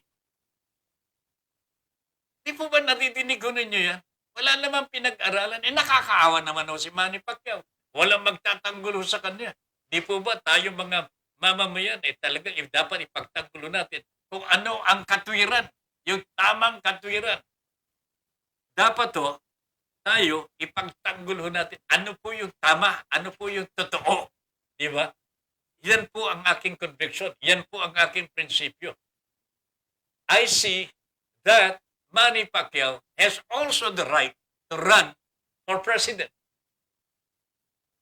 Di po ba nadidinig ko ninyo yan? Wala naman pinag-aralan. Nakakaawa naman ho si Manny Pacquiao. Walang magtatanggol sa kanya. Di po ba tayo mga mamamayan talagang dapat ipagtanggulo natin kung ano ang katwiran, yung tamang katwiran. Dapat tayo ipagtanggol natin ano po yung tama, ano po yung totoo. Di ba? Yan po ang aking conviction. Yan po ang aking prinsipyo. I see that Manny Pacquiao has also the right to run for president.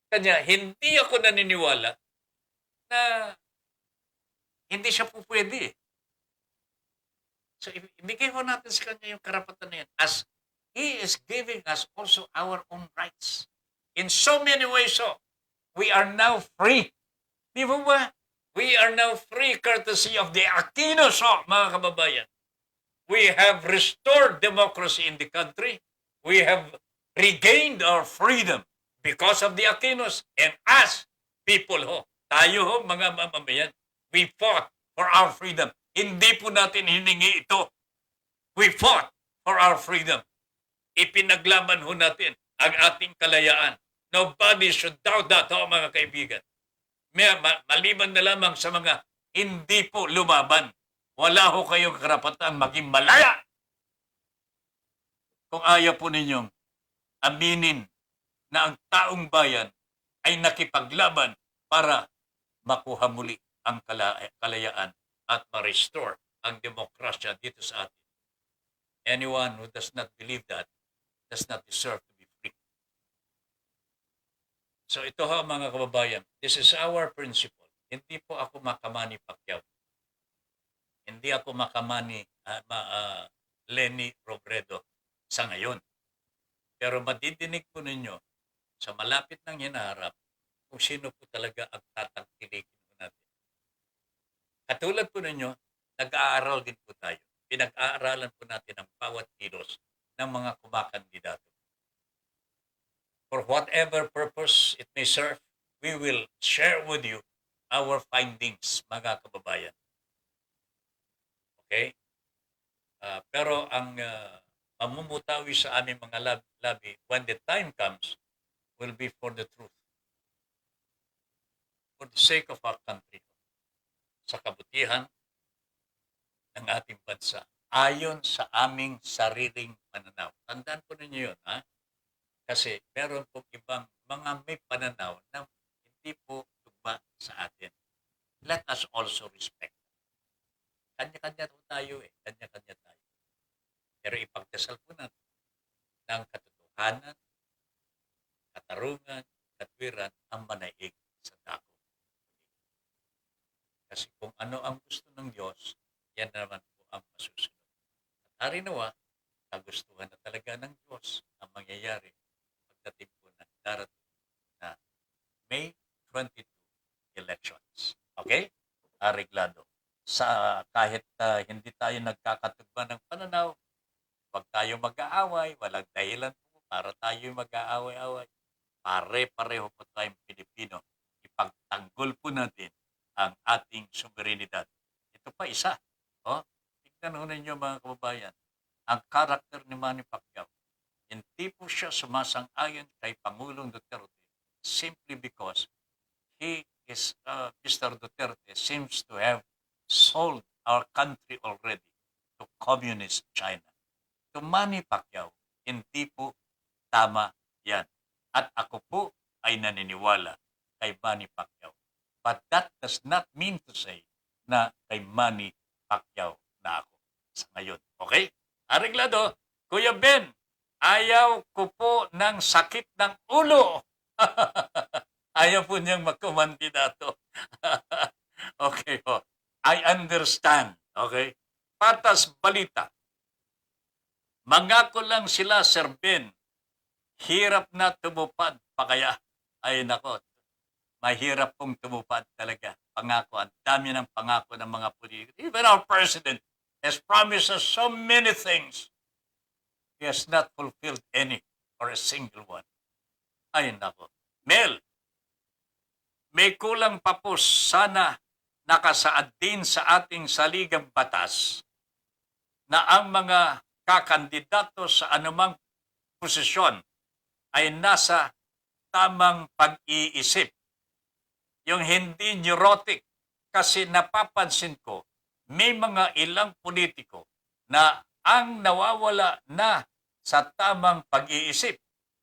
Kanya, hindi ako naniniwala na hindi siya po pwede. So, ibigay ko natin sa kanya yung karapatan na yan as he is giving us also our own rights. In so many ways, we are now free. Di ba? We are now free courtesy of the Aquinos, mga kababayan. We have restored democracy in the country. We have regained our freedom because of the Aquinos. And as people, tayo, mga mamamayan, we fought for our freedom. Hindi po natin hiningi ito. We fought for our freedom. Ipinaglaban natin ang ating kalayaan. Nobody should doubt that, mga kaibigan. Maliban na lamang sa mga hindi po lumaban. Wala kayong karapatan maging malaya. Kung ayaw po ninyong aminin na ang taong bayan ay nakipaglaban para makuha muli ang kalayaan at ma-restore ang demokrasya dito sa atin. Anyone who does not believe that does not deserve to be free. So ito mga kababayan, this is our principle. Hindi po ako makamani Pacquiao. Hindi ako makamani Lenny Robredo sa ngayon. Pero madidinig po ninyo sa malapit ng hinaharap kung sino po talaga ang tatangkilikin po natin. Katulad po ninyo, nag-aaral din po tayo. Pinag-aaralan po natin ang bawat kilos ng mga kumakandidato. For whatever purpose it may serve, we will share with you our findings, mga kababayan. Okay? Pero ang mamumutawi sa aming mga labi, when the time comes, will be for the truth. For the sake of our country. Sa kabutihan ng ating bansa. Ayon sa aming sariling pananaw. Tandaan po ninyo yun, ha? Kasi meron pong ibang mga may pananaw na hindi po tugma sa atin. Let us also respect. Kanya-kanya po tayo eh. Kanya-kanya tayo. Pero ipagdasal po natin ng katotohanan, katarungan, katwiran ang manaig sa dako. Kasi kung ano ang gusto ng Diyos, yan naman po ang masusunod. At harinawa, kagustuhan na talaga ng Diyos ang mangyayari pagdating po ng darating na May 22 elections. Okay? Areglado. Kahit hindi tayo nagkakatugma ng pananaw, huwag tayo mag-aaway, walang dahilan po para tayo mag-aaway-aaway. Pare-pareho po tayong Pilipino. Ipagtanggol po natin ang ating soberanidad. Ito pa isa. Tignan ho ninyo mga kababayan. Ang karakter ni Manny Pacquiao, hindi po siya sumasang-ayon kay Pangulong Duterte simply because Mr. Duterte seems to have sold our country already to communist China. To Manny Pacquiao, hindi po tama yan. At ako po ay naniniwala kay Manny Pacquiao. But that does not mean to say na kay Manny Pacquiao na ako sa ngayon. Okay? Areglado, Kuya Ben, ayaw ko po ng sakit ng ulo. Ayaw po niyang magkumandidato. Okay ho. I understand. Okay? Patas balita. Mangako lang sila, Sir Ben. Hirap na tumupad pa kaya. Ay nako, mahirap pong tumupad talaga. Pangako, ang dami ng pangako ng mga politiko. Even our president has promised us so many things. He has not fulfilled any or a single one. Ay nako. Mel, may kulang pa po sana nakasaad din sa ating saligang batas na ang mga kakandidato sa anumang posisyon ay nasa tamang pag-iisip. Yung hindi neurotic. Kasi napapansin ko, may mga ilang politiko na ang nawawala na sa tamang pag-iisip,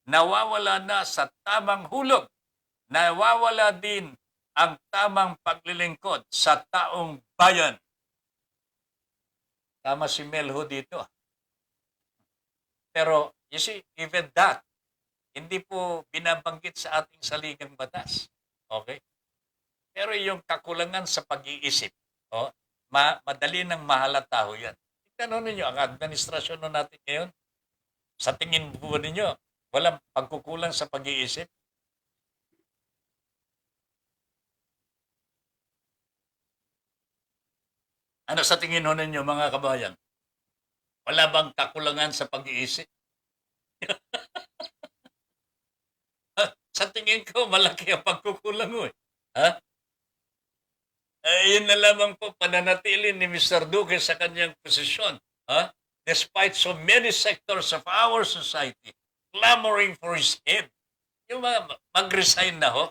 nawawala na sa tamang hulog, nawawala din ang tamang paglilingkod sa taong bayan. Tama si Melho dito. Pero, you see, even that, hindi po binabanggit sa ating saligang batas. Okay? Pero yung kakulangan sa pag-iisip, madali nang mahalata ho yan. Tignan ninyo, ang administrasyon natin ngayon, sa tingin po ninyo, walang pagkukulang sa pag-iisip? Ano sa tingin ho ninyo, mga kabayan? Wala bang kakulangan sa pag-iisip? Sa tingin ko, malaki ang pagkukulang mo. Ha? Yun na lamang po pananatili ni Mr. Duque sa kanyang posisyon. Ha? Despite so many sectors of our society clamoring for his head. Yung mga mag-resign na ho.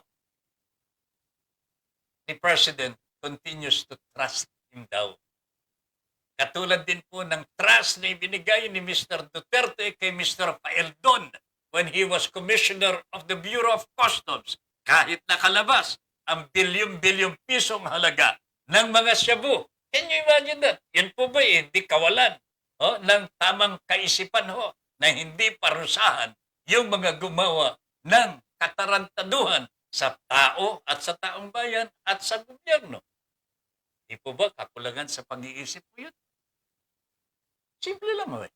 The President continues to trust him daw. Katulad din po ng trust na ibinigay ni Mr. Duterte kay Mr. Paeldon when he was Commissioner of the Bureau of Customs. Kahit nakalabas ang bilyong-bilyong pisong halaga ng mga shabu. Can you imagine that? Yan po ba hindi kawalan ng tamang kaisipan na hindi parusahan yung mga gumawa ng katarantaduhan sa tao at sa taong bayan at sa gobyerno. Di po ba kakulangan sa pag-iisip po yun? Simple lang eh.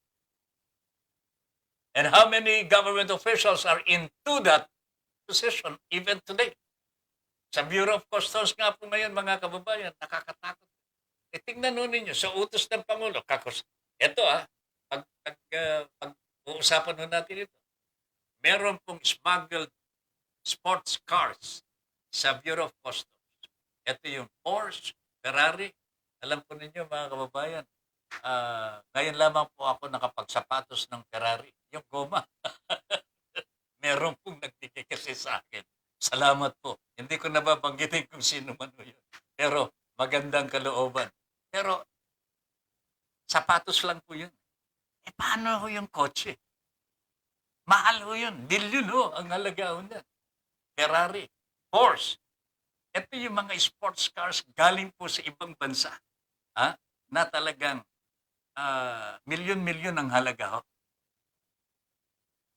And how many government officials are into that position even today? Sa Bureau of Customs nga po ngayon, mga kababayan, nakakatakot. E tingnan nun ninyo, sa utos ng Pangulo, ito pag-uusapan nun natin ito, meron pong smuggled sports cars sa Bureau of Customs. Ito yung Porsche, Ferrari. Alam po ninyo, mga kababayan, ngayon lamang po ako nakapagsapatos ng Ferrari. Yung goma. Meron pong nagbigay kasi sa akin. Salamat po. Hindi ko nababanggitin kung sino man yun. Pero magandang kalooban. Pero sapatos lang po yun. Eh paano ho yung kotse? Mahal ho yun. Billion ho ang halaga ho na. Ferrari, Porsche. Ito yung mga sports cars galing po sa ibang bansa. Na talagang milyon-milyon ang halaga ho.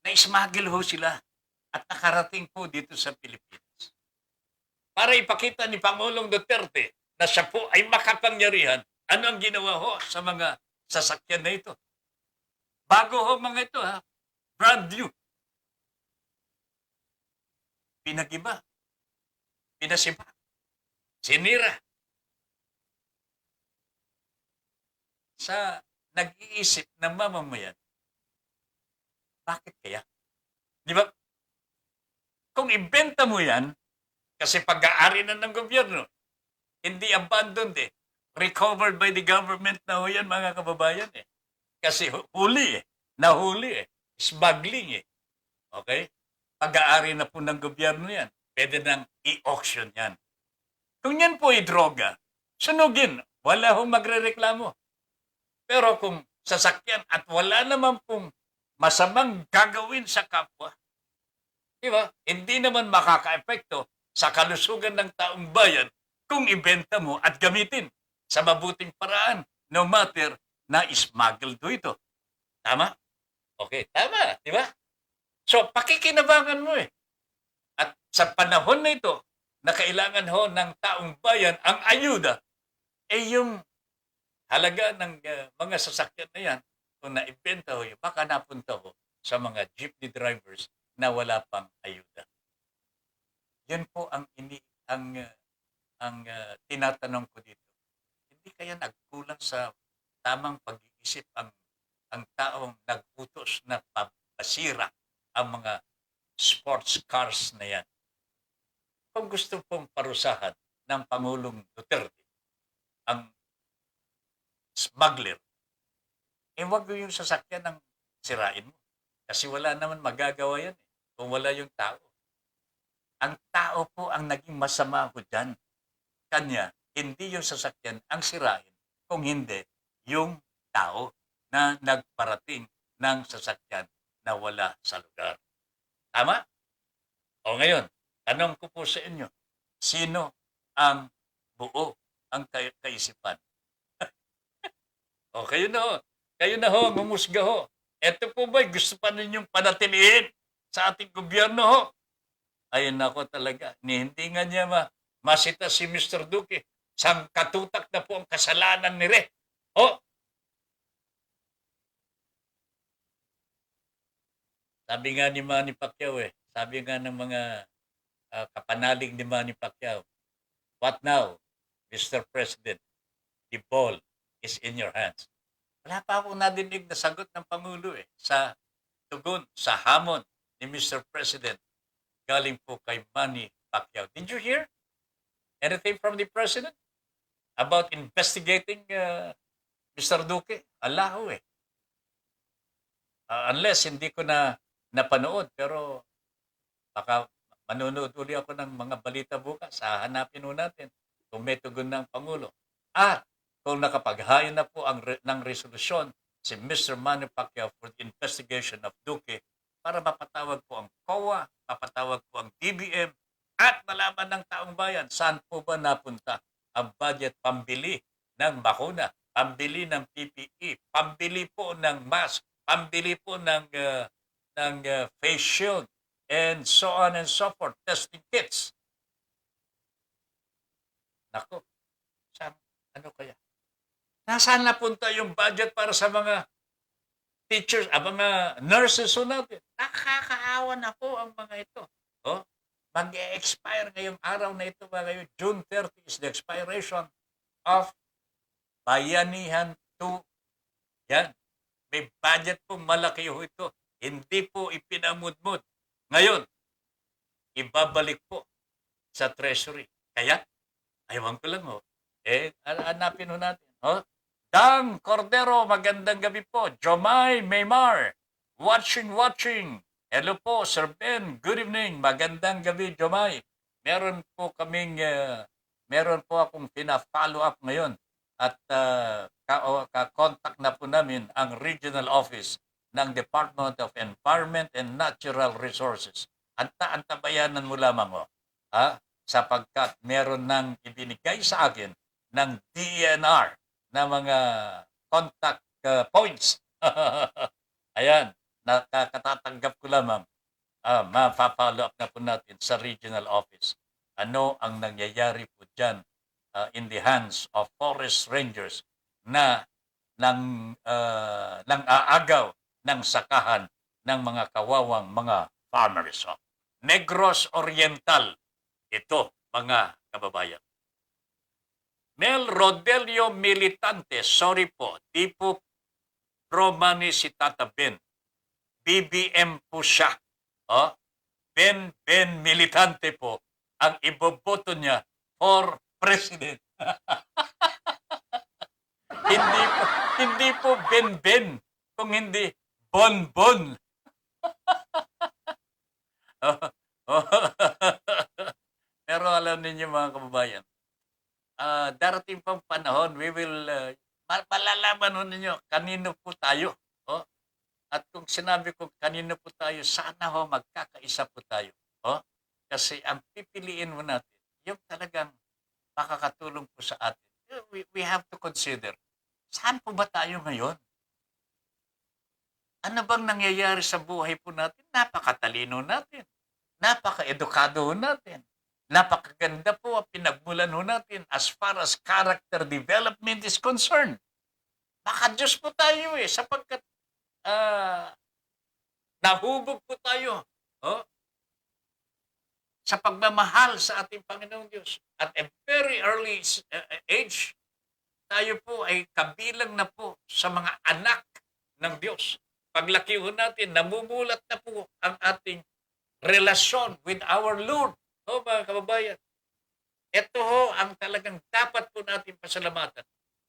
Na-smuggle ho sila at nakarating po dito sa Pilipinas. Para ipakita ni Pangulong Duterte na siya po ay makapangyarihan, ano ang ginawa ho sa mga sasakyan na ito? Bago ho mga ito brand new. Pinagiba. Pinasiba. Sinira. Sa nag-iisip ng mamamayan, bakit kaya? Di ba? Kung ibenta mo yan, kasi pag-aari na ng gobyerno, hindi abandoned recovered by the government na ho yan, mga kababayan Kasi huli nahuli smuggling Okay? Pag-aari na po ng gobyerno yan. Pwede nang i-auction yan. Kung yan po ay droga, sunugin. Wala hong magre-reklamo. Pero kung sasakyan at wala naman pong masamang gagawin sa kapwa, di ba? Hindi naman makaka-epekto sa kalusugan ng taong bayan kung ibenta mo at gamitin sa mabuting paraan, no matter na smuggled ito. Tama? Okay, tama, di ba? So, pakikinabangan mo At sa panahon na ito, na kailangan ho ng taong bayan ang ayuda, yung halaga ng mga sasakyan na yan, kung naibenta ho baka napunta ho sa mga jeepney drivers na wala pang ayuda. Yan po ang tinatanong ko dito. Hindi kaya nagkulang sa tamang pag-iisip ang taong nag-utos na pabasira ang mga sports cars na yan. Kung gusto pong parusahan ng Pangulong Duterte ang smuggler, wag yung sasakyan ng sirain mo. Kasi wala naman magagawa yan kung wala yung tao. Ang tao po ang naging masama ko dyan. Kanya, hindi yung sasakyan ang sirain, kung hindi yung tao na nagparating ng sasakyan na wala sa lugar. Tama? O ngayon, tanong ko po sa inyo, sino ang buo ang kaisipan? O kayo na ho. Kayo na ho, ngumusga ho. Ito po ba, gusto pa ninyong panatilihin sa ating gobyerno ho? Ayun nako talaga, hindi nga niya masita si Mr. Duque. Sang katutak na po ang kasalanan ni Re. Sabi nga ni Manny Pacquiao sabi nga ng mga kapanalig ni Manny Pacquiao, what now, Mr. President? The ball is in your hands. Wala pa akong nadinig na sagot ng Pangulo sa tugon, sa hamon ni Mr. President galing po kay Manny Pacquiao. Did you hear anything from the President about investigating Mr. Duque? Alaho unless hindi ko na napanood, pero baka manonood uli ako ng mga balita bukas. Hahanapin ho natin kung may tugon ng Pangulo. At kung nakapaghain na po ng resolusyon si Mr. Manny Pacquiao for the investigation of Duque para mapatawag po ang COA, mapatawag po ang DBM, at malaman ng taong bayan saan po ba napunta ang budget pambili ng bakuna, pambili ng PPE, pambili po ng mask, pambili po ng face shield, and so on and so forth, testing kits. Nako, Nasaan napunta yung budget para sa mga teachers, mga nurses ho natin? Nakakaawa na po ang mga ito. Oh, mag-expire ngayong araw na ito, mga kayo. June 30 is the expiration of Bayanihan 2. Yan. May budget po malaki ho ito. Hindi po ipinamudmud. Ngayon, ibabalik po sa treasury. Kaya, ayawan ko lang ho. Hanapin ho natin. Oh? Dang Cordero, magandang gabi po. Jomay Maymar, watching. Hello po, Sir Ben. Good evening. Magandang gabi, Jomay. Meron po akong pina-follow up ngayon. At ka-contact na po namin ang regional office ng Department of Environment and Natural Resources. Antabayanan mo lamang ho. Sapagkat meron nang ibinigay sa akin ng DNR na mga contact points. Ayan, nakatatanggap ko lamang. Ma-follow up na po natin sa regional office. Ano ang nangyayari po dyan in the hands of forest rangers na nang aagaw ng sakahan ng mga kawawang mga farmers. Negros Oriental, ito mga kababayan. Mel Rodelio Militante, sorry po, di po pro-money si Tata Ben. BBM po siya. Ben Militante po ang iboboto niya for president. hindi po Ben, kung hindi Bon. Pero alam ninyo mga kababayan, darating pang panahon, we will, malalaman ho ninyo, kanino po tayo. At kung sinabi ko kanino po tayo, sana ho magkakaisa po tayo. Kasi ang pipiliin mo natin, yung talagang makakatulong po sa atin. We have to consider, saan po ba tayo ngayon? Ano bang nangyayari sa buhay po natin? Napakatalino natin. Napaka-edukado natin. Napakaganda po ang pinagmulan ho natin as far as character development is concerned. Baka Diyos po tayo sapagkat nahubog po tayo sa pagmamahal sa ating Panginoong Diyos. At a very early age, tayo po ay kabilang na po sa mga anak ng Diyos. Paglaki ho natin, namumulat na po ang ating relasyon with our Lord. Mga kababayan, ito ho ang talagang dapat po natin pasalamatan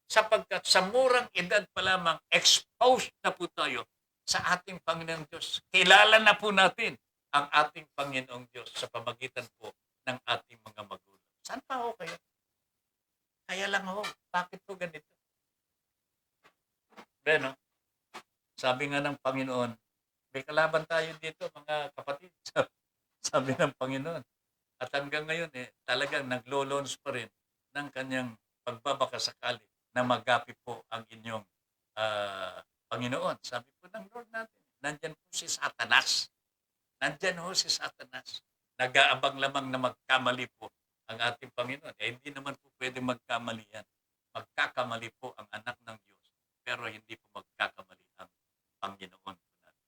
sapagkat sa murang edad pa lamang exposed na po tayo sa ating Panginoong Diyos. Kilala na po natin ang ating Panginoong Diyos sa pamagitan po ng ating mga magulang. Saan pa ho kayo? Kaya lang ho, bakit po ganito? Beno, sabi nga ng Panginoon, may kalaban tayo dito mga kapatid. Sabi ng Panginoon. At hanggang ngayon, talagang naglo-launch pa rin ng kanyang pagbabakasakali na magapi po ang inyong Panginoon. Sabi po ng Lord natin, nandyan po si Satanas. Nandyan ho si Satanas. Nag-aabang lamang na magkamali po ang ating Panginoon. Hindi naman po pwede magkamali yan. Magkakamali po ang anak ng Diyos, pero hindi po magkakamali ang Panginoon po natin.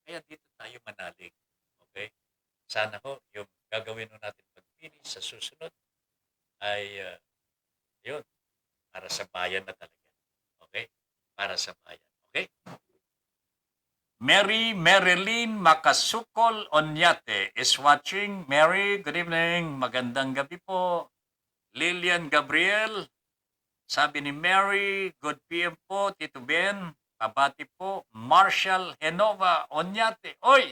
Kaya dito tayo manalig. Okay? Sana ho, yung gagawin natin pagpili sa susunod ay yun, para sa bayan na talaga. Okay? Para sa bayan. Okay? Mary Marilyn Makasukol Onyate is watching. Mary, good evening. Magandang gabi po. Lilian Gabriel, sabi ni Mary, good PM po, Tito Ben. Kabati po, Marshall Henova Onyate. Oy!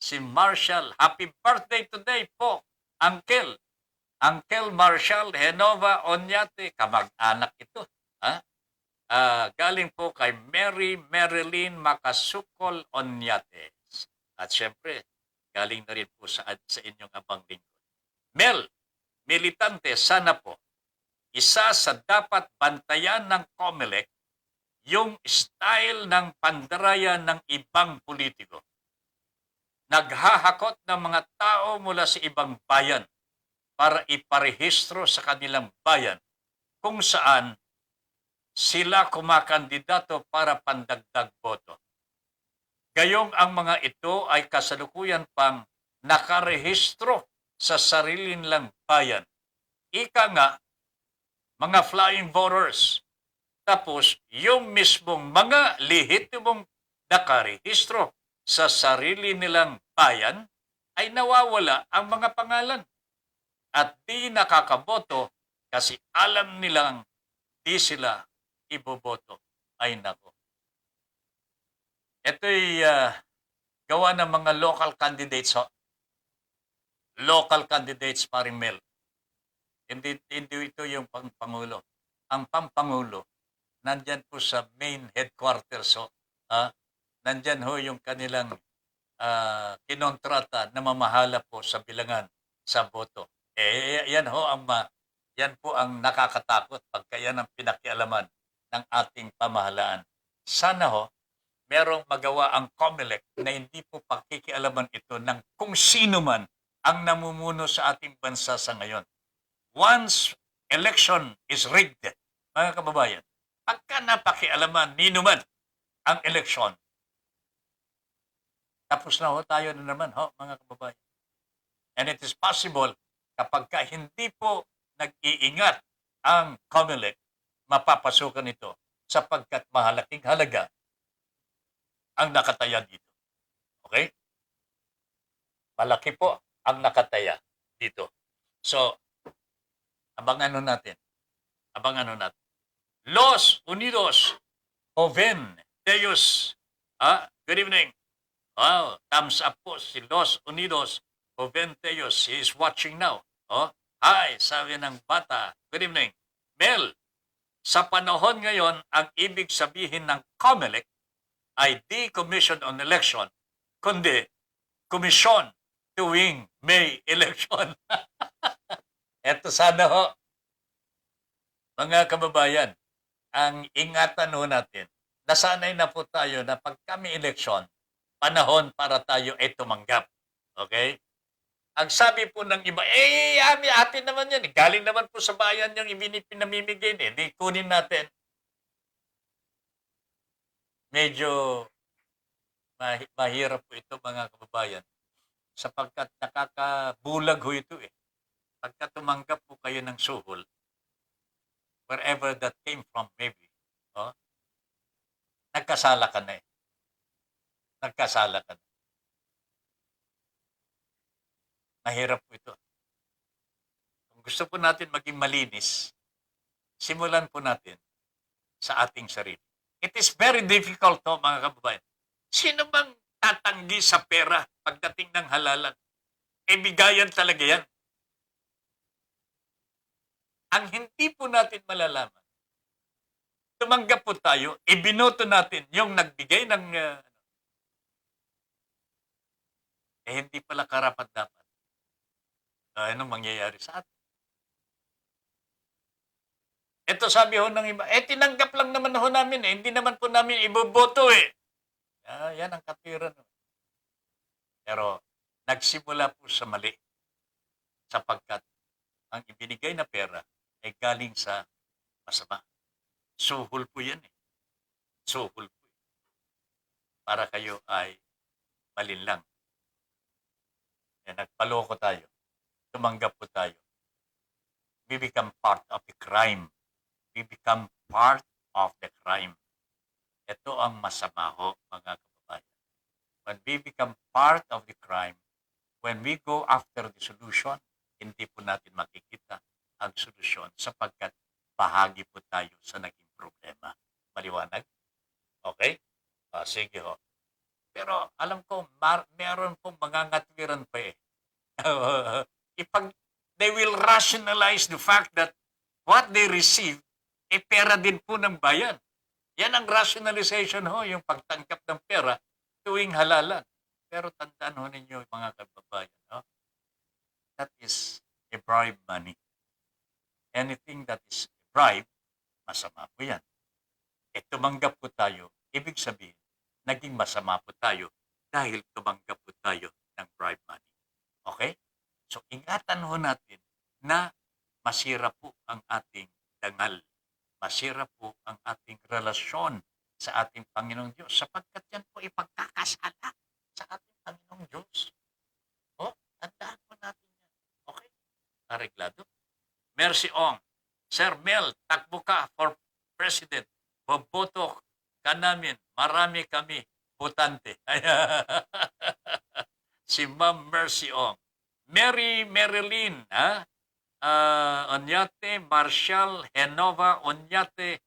Si Marshall, happy birthday today po, Uncle. Uncle Marshall Henova Onyate, kamag-anak ito. Galing po kay Mary Marilyn Makasukol Onyate. At syempre, galing na rin po sa inyong abang lingkod. Mel, Militante, sana po, isa sa dapat bantayan ng COMELEC yung style ng pandaraya ng ibang politiko. Naghahakot ng mga tao mula sa ibang bayan para iparehistro sa kanilang bayan kung saan sila kumakandidato para pandagdag boto. Gayong ang mga ito ay kasalukuyan pang nakarehistro sa sarili nilang bayan. Ika nga, mga flying voters. Tapos, yung mismong mga lehitimong nakarehistro sa sarili nilang bayan ay nawawala ang mga pangalan at di nakakaboto kasi alam nilang di sila iboboto. Ay nako. Ito'y gawa ng mga local candidates. Local candidates, paring Mel. Hindi ito yung pangpangulo. Ang pampangulo, nandyan po sa main headquarters. Nandyan ho yung kanilang kinontrata na mamahala po sa bilangan sa boto. Yan po ang nakakatakot pagka yan ang pinakialaman ng ating pamahalaan. Sana merong magawa ang COMELEC na hindi po pakikialaman ito ng kung sino man ang namumuno sa ating bansa sa ngayon. Once election is rigged, mga kababayan, pagka napakialaman nino man ang eleksyon, tapos na tayo na naman, mga kababayan. And it is possible, kapag hindi po nag-iingat ang COMELEC, mapapasukan ito sapagkat mahalaking halaga ang nakataya dito. Okay? Malaki po ang nakataya dito. So, abangan natin. Los Unidos Joven Teos. Good evening. Wow, thumbs up po si Los Unidos Joven Teos. He is watching now. Hi, sabi ng bata. Good evening. Mel, sa panahon ngayon, ang ibig sabihin ng COMELEC ay di Commission on Election, kundi Commission tuwing May election. Eto sana mga kababayan, ang ingatan natin, nasanay na po tayo na pag kami eleksyon, panahon para tayo ay tumanggap. Okay? Ang sabi po ng iba, atin naman yan. Galing naman po sa bayan yung pinamimigay. Di kunin natin. Medyo mahirap po ito, mga kababayan, sapagkat nakakabulag ho ito Pagka tumanggap po kayo ng suhol, wherever that came from maybe, nagkasala ka na Nagkasala ka na. Mahirap po ito. Kung gusto po natin maging malinis, simulan po natin sa ating sarili. It is very difficult mga kababayan. Sino bang tatanggi sa pera pagdating ng halalan? Bigayan talaga yan. Ang hindi po natin malalaman, tumanggap po tayo, ibinoto natin yung nagbigay ng hindi pala karapat-dapat. Anong mangyayari sa atin? Ito sabi ng iba, tinanggap lang naman namin hindi naman po namin iboboto yan ang katwiran. Pero nagsimula po sa mali sapagkat ang ibinigay na pera ay galing sa masama. Suhol po yan Suhol po. Para kayo ay malinlang. Nagpaloko tayo. Tumanggap po tayo. We become part of the crime. We become part of the crime. Ito ang masama mga kababayan. When we become part of the crime, when we go after the solution, hindi po natin makikita ang solusyon sapagkat bahagi po tayo sa naging problema. Maliwanag? Okay? Sige Pero alam ko, meron pong mga ngatwiran pa They will rationalize the fact that what they receive, pera din po ng bayan. Yan ang rationalization yung pagtanggap ng pera tuwing halalan. Pero tandaan ninyo mga kababayan, that is a bribe money. Anything that is a bribe, masama po yan. Tumanggap po tayo, ibig sabihin, naging masama po tayo dahil tumanggap po tayo ng bribe money. Okay? So, ingatan natin na masira po ang ating dangal. masira po ang ating relasyon sa ating Panginoong Diyos sapagkat yan po ipagkakasala sa ating Panginoong Diyos. O, tandaan po natin yan. Okay? Areglado. Mercy Ong. Sir Mel, takbo ka for President. Boboto ka namin. Marami kami botante. Si Ma'am Mercy Ong. Mary Marilyn, ha? Onyate Marshall Henova Onyate,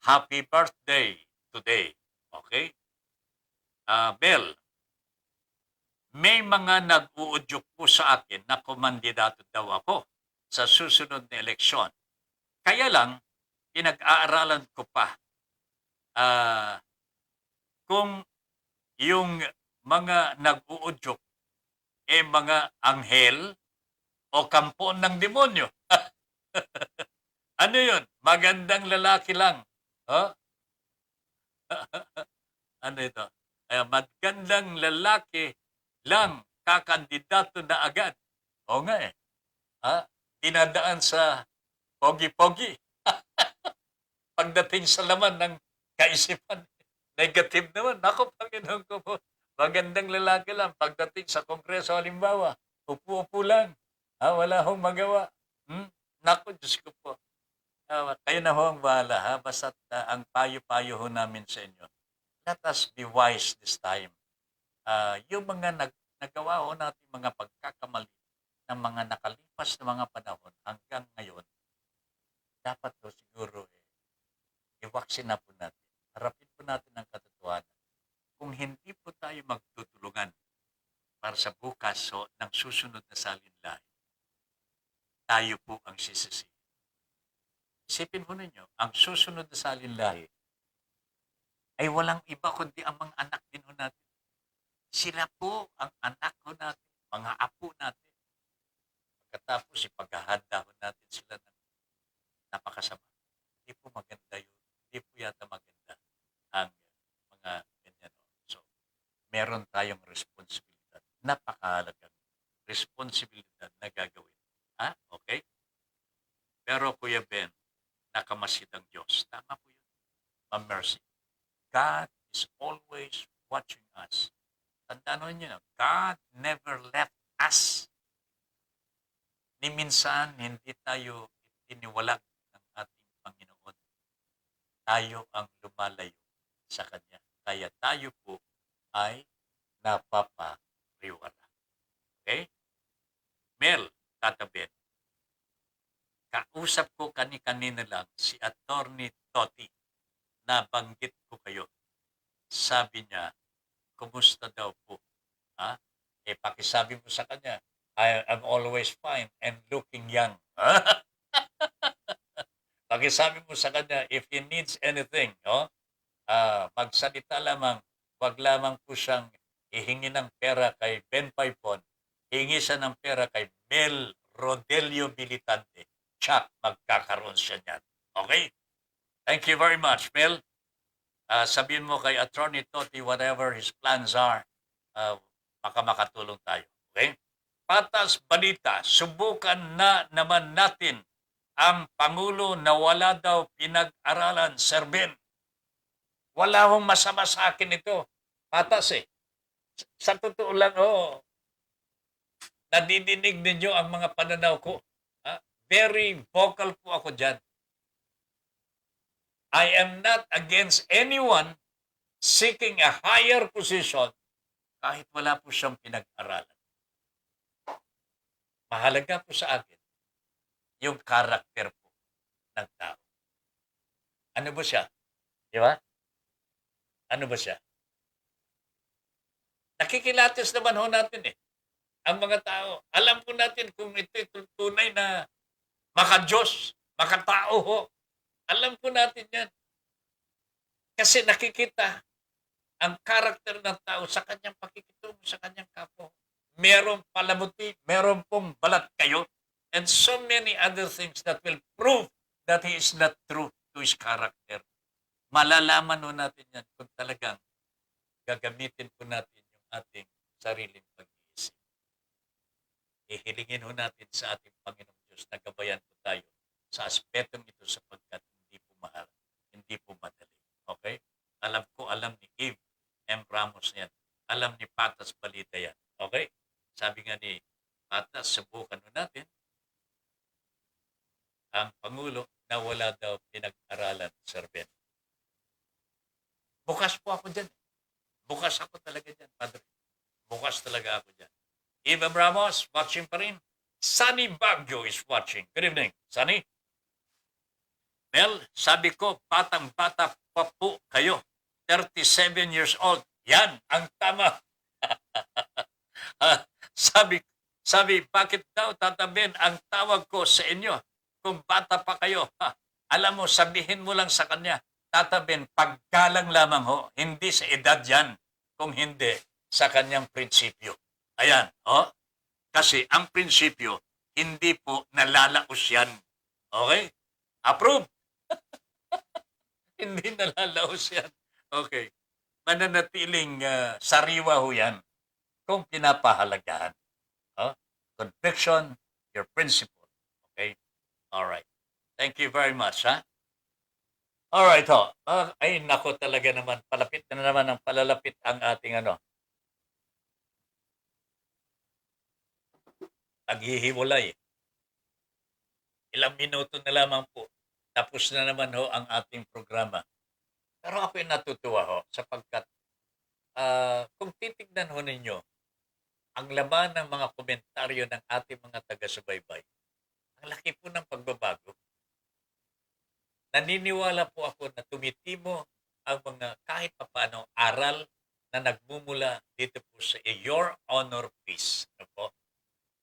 happy birthday today. Okay? Bel, may mga nag-uudyok po sa akin na kumandidato daw ako sa susunod na eleksyon. Kaya lang, pinag-aaralan ko pa kung yung mga nag-uudyok mga anghel o kampo ng demonyo. Ano yun? Magandang lalaki lang. Oh? Ano ito? Magandang lalaki lang kakandidato na agad. O nga eh. Dinadaan sa pogi-pogi. Pagdating sa laman ng kaisipan, negative naman. Ako, Panginoon ko po. Magandang lalaki lang. Pagdating sa kongreso, halimbawa, upo-upo lang. Wala hong magawa. Naku, Diyos ko po. Kayo na ho ang bahala. Basta ang payo-payo ho namin sa inyo. Let us be wise this time. Yung mga nagawa ho natin mga pagkakamali ng mga nakalipas na mga panahon hanggang ngayon, dapat ho siguro iwaksin na po natin. Harapin po natin ang katotohanan. Kung hindi po tayo magtutulungan para sa bukas ng susunod na salinlahi, tayo po ang sisisi. Isipin po ninyo, ang susunod na salinlahi ay walang iba kundi ang mga anak din ho natin. Sila po ang anak ho natin, mga apo natin. Pagkatapos, ipaghahanda ho natin sila ng napakasama. Hindi po maganda yun. Hindi po yata maganda ang mga ganyan. So, meron tayong responsibilidad. Napakahalagang responsibilidad na gagawin. Okay? Pero Kuya Ben, nakamasid ang Diyos. Tama po yun. Ma'am Mercy. God is always watching us. Tandaan niyo, God never left us. Ni minsan, hindi tayo itiniwalag ng ating Panginoon. Tayo ang lumalayo sa Kanya. Kaya tayo po ay napapariwala. Okay? Mel, Tata Ben, kausap ko kanina lang si Attorney Toti. Nabanggit ko kayo. Sabi niya, kumusta daw po? Pakisabi mo sa kanya, I'm always fine and looking young. Pakisabi mo sa kanya, if he needs anything, magsalita lamang, wag lamang po siyang ihingi ng pera kay Ben Paipon, hingi siya ng pera kay Mel Rodelio Militante. Tsak, magkakaroon siya niyan. Okay? Thank you very much, Mel. Sabihin mo kay Attorney Toti whatever his plans are, baka makatulong tayo. Okay? Patas balita, subukan na naman natin ang Pangulo na wala daw pinag-aralan, Sir Ben. Wala hong masama sa akin ito. Patas eh. Sa totoo lang, nadidinig ninyo ang mga pananaw ko. Very vocal po ako dyan. I am not against anyone seeking a higher position kahit wala po siyang pinag-aralan. Mahalaga po sa akin yung karakter po ng tao. Ano ba siya? Di ba? Ano ba siya? Nakikilatis naman ho natin ang mga tao. Alam po natin kung ito'y tunay na maka-Diyos, maka-tao ho. Alam po natin yan. Kasi nakikita ang karakter ng tao sa kanyang pakikitungo sa kanyang kapwa. Merong palamuti, meron pong balat kayo, and so many other things that will prove that he is not true to his character. Malalaman ho natin yan kung talagang gagamitin po natin yung ating sariling pag-iisip. Ihilingin ho natin sa ating Panginoong Diyos na gabayan po tayo sa aspetong ito sapagkat hindi po mahal Ramos yan. Alam ni Patas balita yan. Okay? Sabi nga ni Patas, subukan mo natin. Ang Pangulo na wala daw pinag-aralan, Sir Ben. Bukas po ako dyan. Bukas ako talaga dyan, Padre. Bukas talaga ako dyan. Eva Ramos, watching pa rin. Sunny Baguio is watching. Good evening, Sunny. Mel, sabi ko, batang-bata pa po kayo. 37 years old. Yan, ang tama. sabi, bakit daw tatabihin ang tawag ko sa inyo kung bata pa kayo? Alam mo, sabihin mo lang sa kanya, tatabihin, paggalang lamang ho, hindi sa edad yan, kung hindi sa kanyang prinsipyo. Ayan, kasi ang prinsipyo, hindi po nalalaos yan. Okay? Approve? Hindi nalalaos yan. Okay. Mananatiling sariwa ho yan kung pinapahalagahan. Conviction, your principle. Okay? Alright. Thank you very much, ha? Alright, ho. Ay, nako talaga naman. Palapit na naman ang palalapit ang ating paghihiwalay. Ilang minuto na lamang po. Tapos na naman ho ang ating programa. Pero ako'y natutuwa ho sapagkat kung titignan ho ninyo ang laman ng mga komentaryo ng ating mga taga-subaybay, ang laki po ng pagbabago. Naniniwala po ako na tumitimo ang mga kahit papaano aral na nagmumula dito po sa Your Honor Peace. Ano po?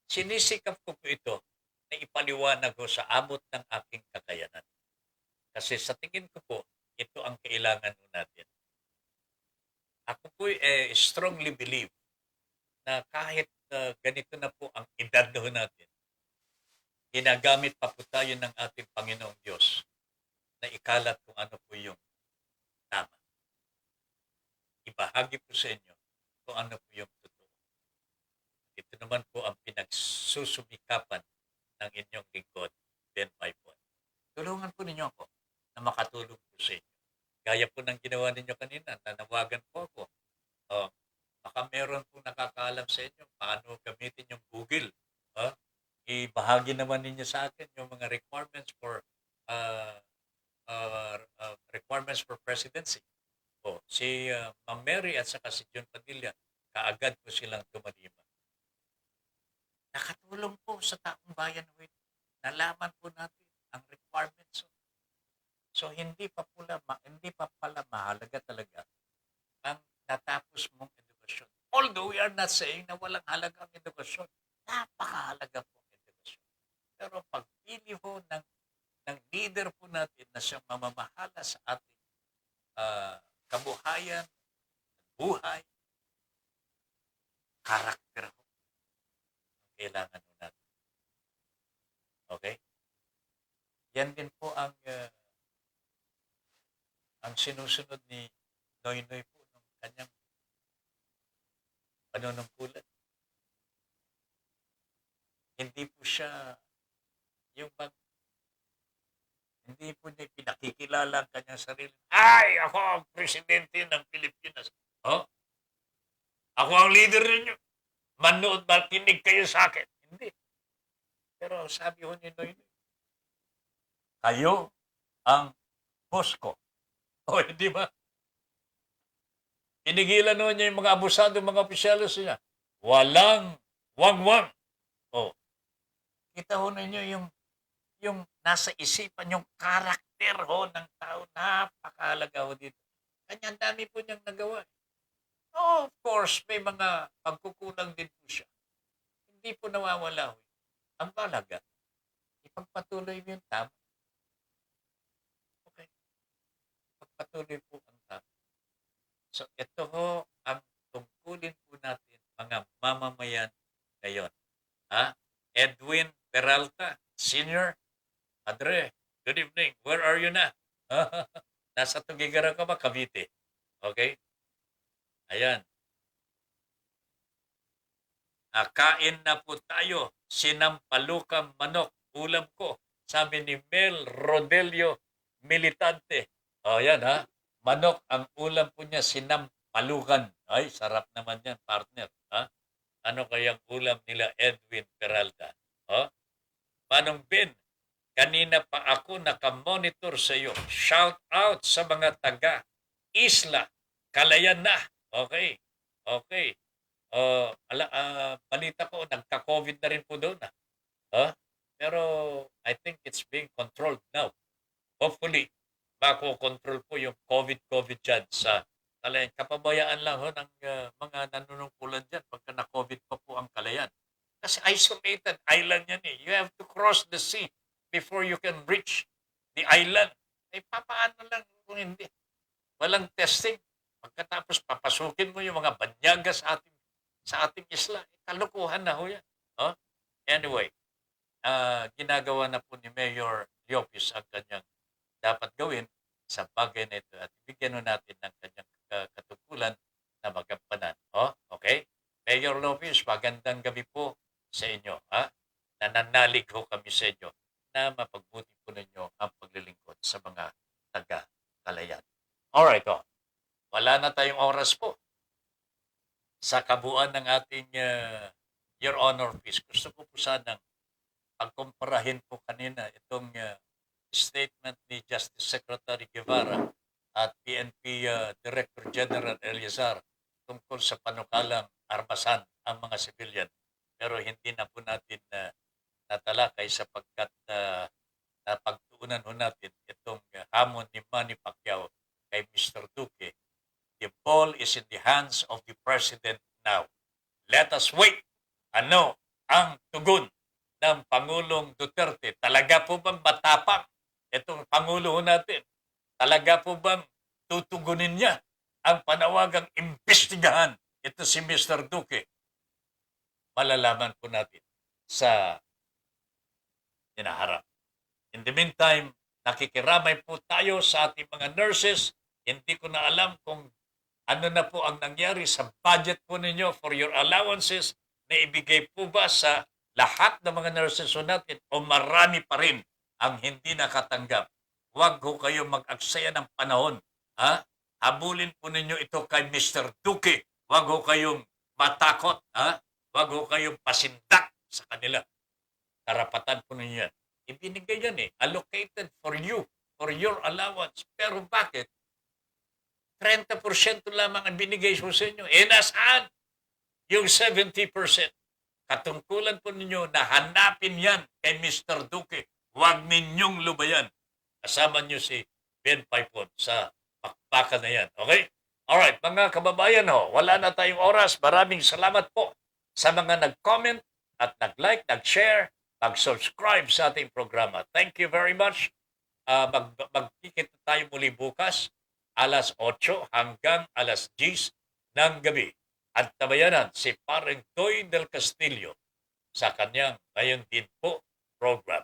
Sinisikap ko po ito na ipaliwanag ko sa abot ng aking kakayanan. Kasi sa tingin ko po, ito ang kailangan natin. Ako po strongly believe na kahit ganito na po ang edad natin, ginagamit pa po tayo ng ating Panginoong Diyos na ikalat kung ano po yung tama. Ibahagi po sa inyo kung ano po yung totoo. Ito naman po ang pinagsusumikapan ng inyong lingkod, Ben Maipon. Tulungan po ninyo ako na makatulong po sa inyo. Gaya po ng ginawa ninyo kanina, nanawagan po ako. Baka meron po nakakaalam sa inyo paano gamitin yung Google. Ibahagi naman ninyo sa akin yung mga requirements for presidency. Si Ma'am Mary at saka si John Padilla, kaagad po silang tumalima. Nakatulong po sa taong bayan ho ito. Nalaman po natin ang requirements. So hindi pa pala mahalaga talaga ang natapos mong edukasyon. Although we are not saying na walang halaga ang edukasyon. Napakahalaga po ang edukasyon. Pero pagpili ho ng leader po natin na siyang mamamahala sa ating kabuhayan, buhay, karakter ho. Kailangan ho natin. Okay? Yan din po ang sinusunod ni Noynoy po ng kanyang panunungkulan. Hindi po siya hindi po niya pinakikilala ang kanyang sarili. Ay, ako ang presidente ng Pilipinas. Ako ang leader ninyo. Manood, makinig kayo sa akin. Hindi. Pero sabi ho ni Noynoy, kayo ang boss ko. Hindi ba? Pinigilan naman niya yung mga abusado, mga opisyalos niya. Walang wang-wang. Kita ho ninyo yung nasa isipan, yung karakter ho ng tao. Napakahalaga ho dito. Kanya ang dami po niyang nagawa. Of course, may mga pagkukulang din po siya. Hindi po nawawala ho. Ang mahalaga, ipagpatuloy mo yung tama. Okay. Pagpatuloy po ang tama. So, ito ho ang tungkulin po natin, mga mamamayan ngayon. Edwin Peralta, Senior. Padre, good evening. Where are you na? Nasa Tugigaraw ka ba? Cavite. Okay? Ayan. Kain na po tayo. Sinampalukang manok. Ulam ko. Sabi ni Mel Rodelio Militante. Ayan Manok ang ulam po niya. Sinampalukang palukan. Ay, sarap naman yan, partner. Ha? Ano kayang ulam nila Edwin Peralta? Oh? Manong Ben, kanina pa ako nakamonitor sa iyo. Shout out sa mga taga Isla Calayan na. Okay. Okay. Balita ko, nagka-COVID na rin po doon. Pero I think it's being controlled now. Hopefully, mako-control po yung COVID dyan sa Calayan. Kapabayaan lang ho ng mga nanunungkulan dyan pagka na-COVID pa po ang Calayan. Kasi isolated island yan eh. You have to cross the sea before you can reach the island. Eh, papaano lang kung hindi? Walang testing. Pagkatapos papasukin mo yung mga banyaga sa ating isla. Eh, kalukuhan na ho yan. Anyway, ginagawa na po ni Mayor Llopis ang kanyang dapat gawin sa bagay na ito at ibigyan natin ng kanyang katungkulan na magampanan. Okay? Mayor Llopis, magandang gabi po sa inyo. Nananalig ho kami sa inyo na mapagbuti po ninyo ang paglilingkod sa mga taga-Calayan. Alright, wala na tayong oras po sa kabuuan ng ating Your Honor Peace. Gusto ko po sanang pagkumparahin po kanina itong statement ni Justice Secretary Guevara at PNP Director General Eleazar tungkol sa panukalang armasan ang mga civilian. Pero hindi na po natin natalakay sapagkat napagtuunan ho natin itong hamon ni Manny Pacquiao kay Mr. Duque. The ball is in the hands of the President now. Let us wait. Ano ang tugon ng Pangulong Duterte? Talaga po bang matapang itong Pangulo natin? Talaga po bang tutugunin niya ang panawagang imbestigahan ito si Mr. Duque? Malalaman po natin sa hinaharap. In the meantime, nakikiramay po tayo sa ating mga nurses. Hindi ko na alam kung ano na po ang nangyari sa budget po ninyo for your allowances na ibigay po ba sa lahat ng mga nurses natin o marami pa rin ang hindi nakatanggap. Huwag ho kayo mag-aksaya ng panahon. Habulin po ninyo ito kay Mr. Duque. Huwag ho kayong matakot. Huwag ho kayong pasindak sa kanila. Karapatan po ninyo yan. Ibinigay yan allocated for you, for your allowance. Pero bakit? 30% lamang ang binigay sa inyo. Nasaan yung 70%? Katungkulan po ninyo na hanapin yan kay Mr. Duque. Huwag ninyong lubayan. Kasama nyo si Ben Paipon sa pakpakan na yan. Okay? Alright, mga kababayan, wala na tayong oras. Maraming salamat po sa mga nag-comment at nag-like, nag-share, nag-subscribe sa ating programa. Thank you very much. Magkikita tayo muli bukas, alas 8 hanggang alas 10 ng gabi. At tabayanan si Pareng Toy del Castillo sa kanyang ngayon din po program.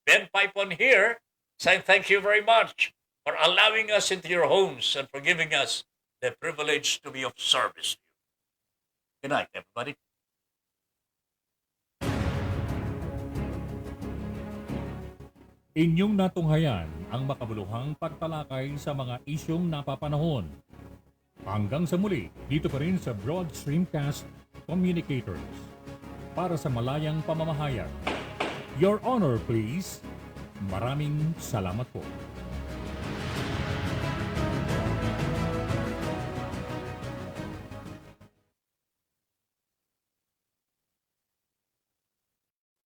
Ben Paipon here, saying thank you very much for allowing us into your homes and for giving us the privilege to be of service to you. Good night, everybody. Inyong natunghayan ang makabuluhang pagtalakay sa mga isyong napapanahon. Hanggang sa muli, dito pa rin sa Broad Streamcast Communicators. Para sa malayang pamamahayag. Your Honor, please. Maraming salamat po.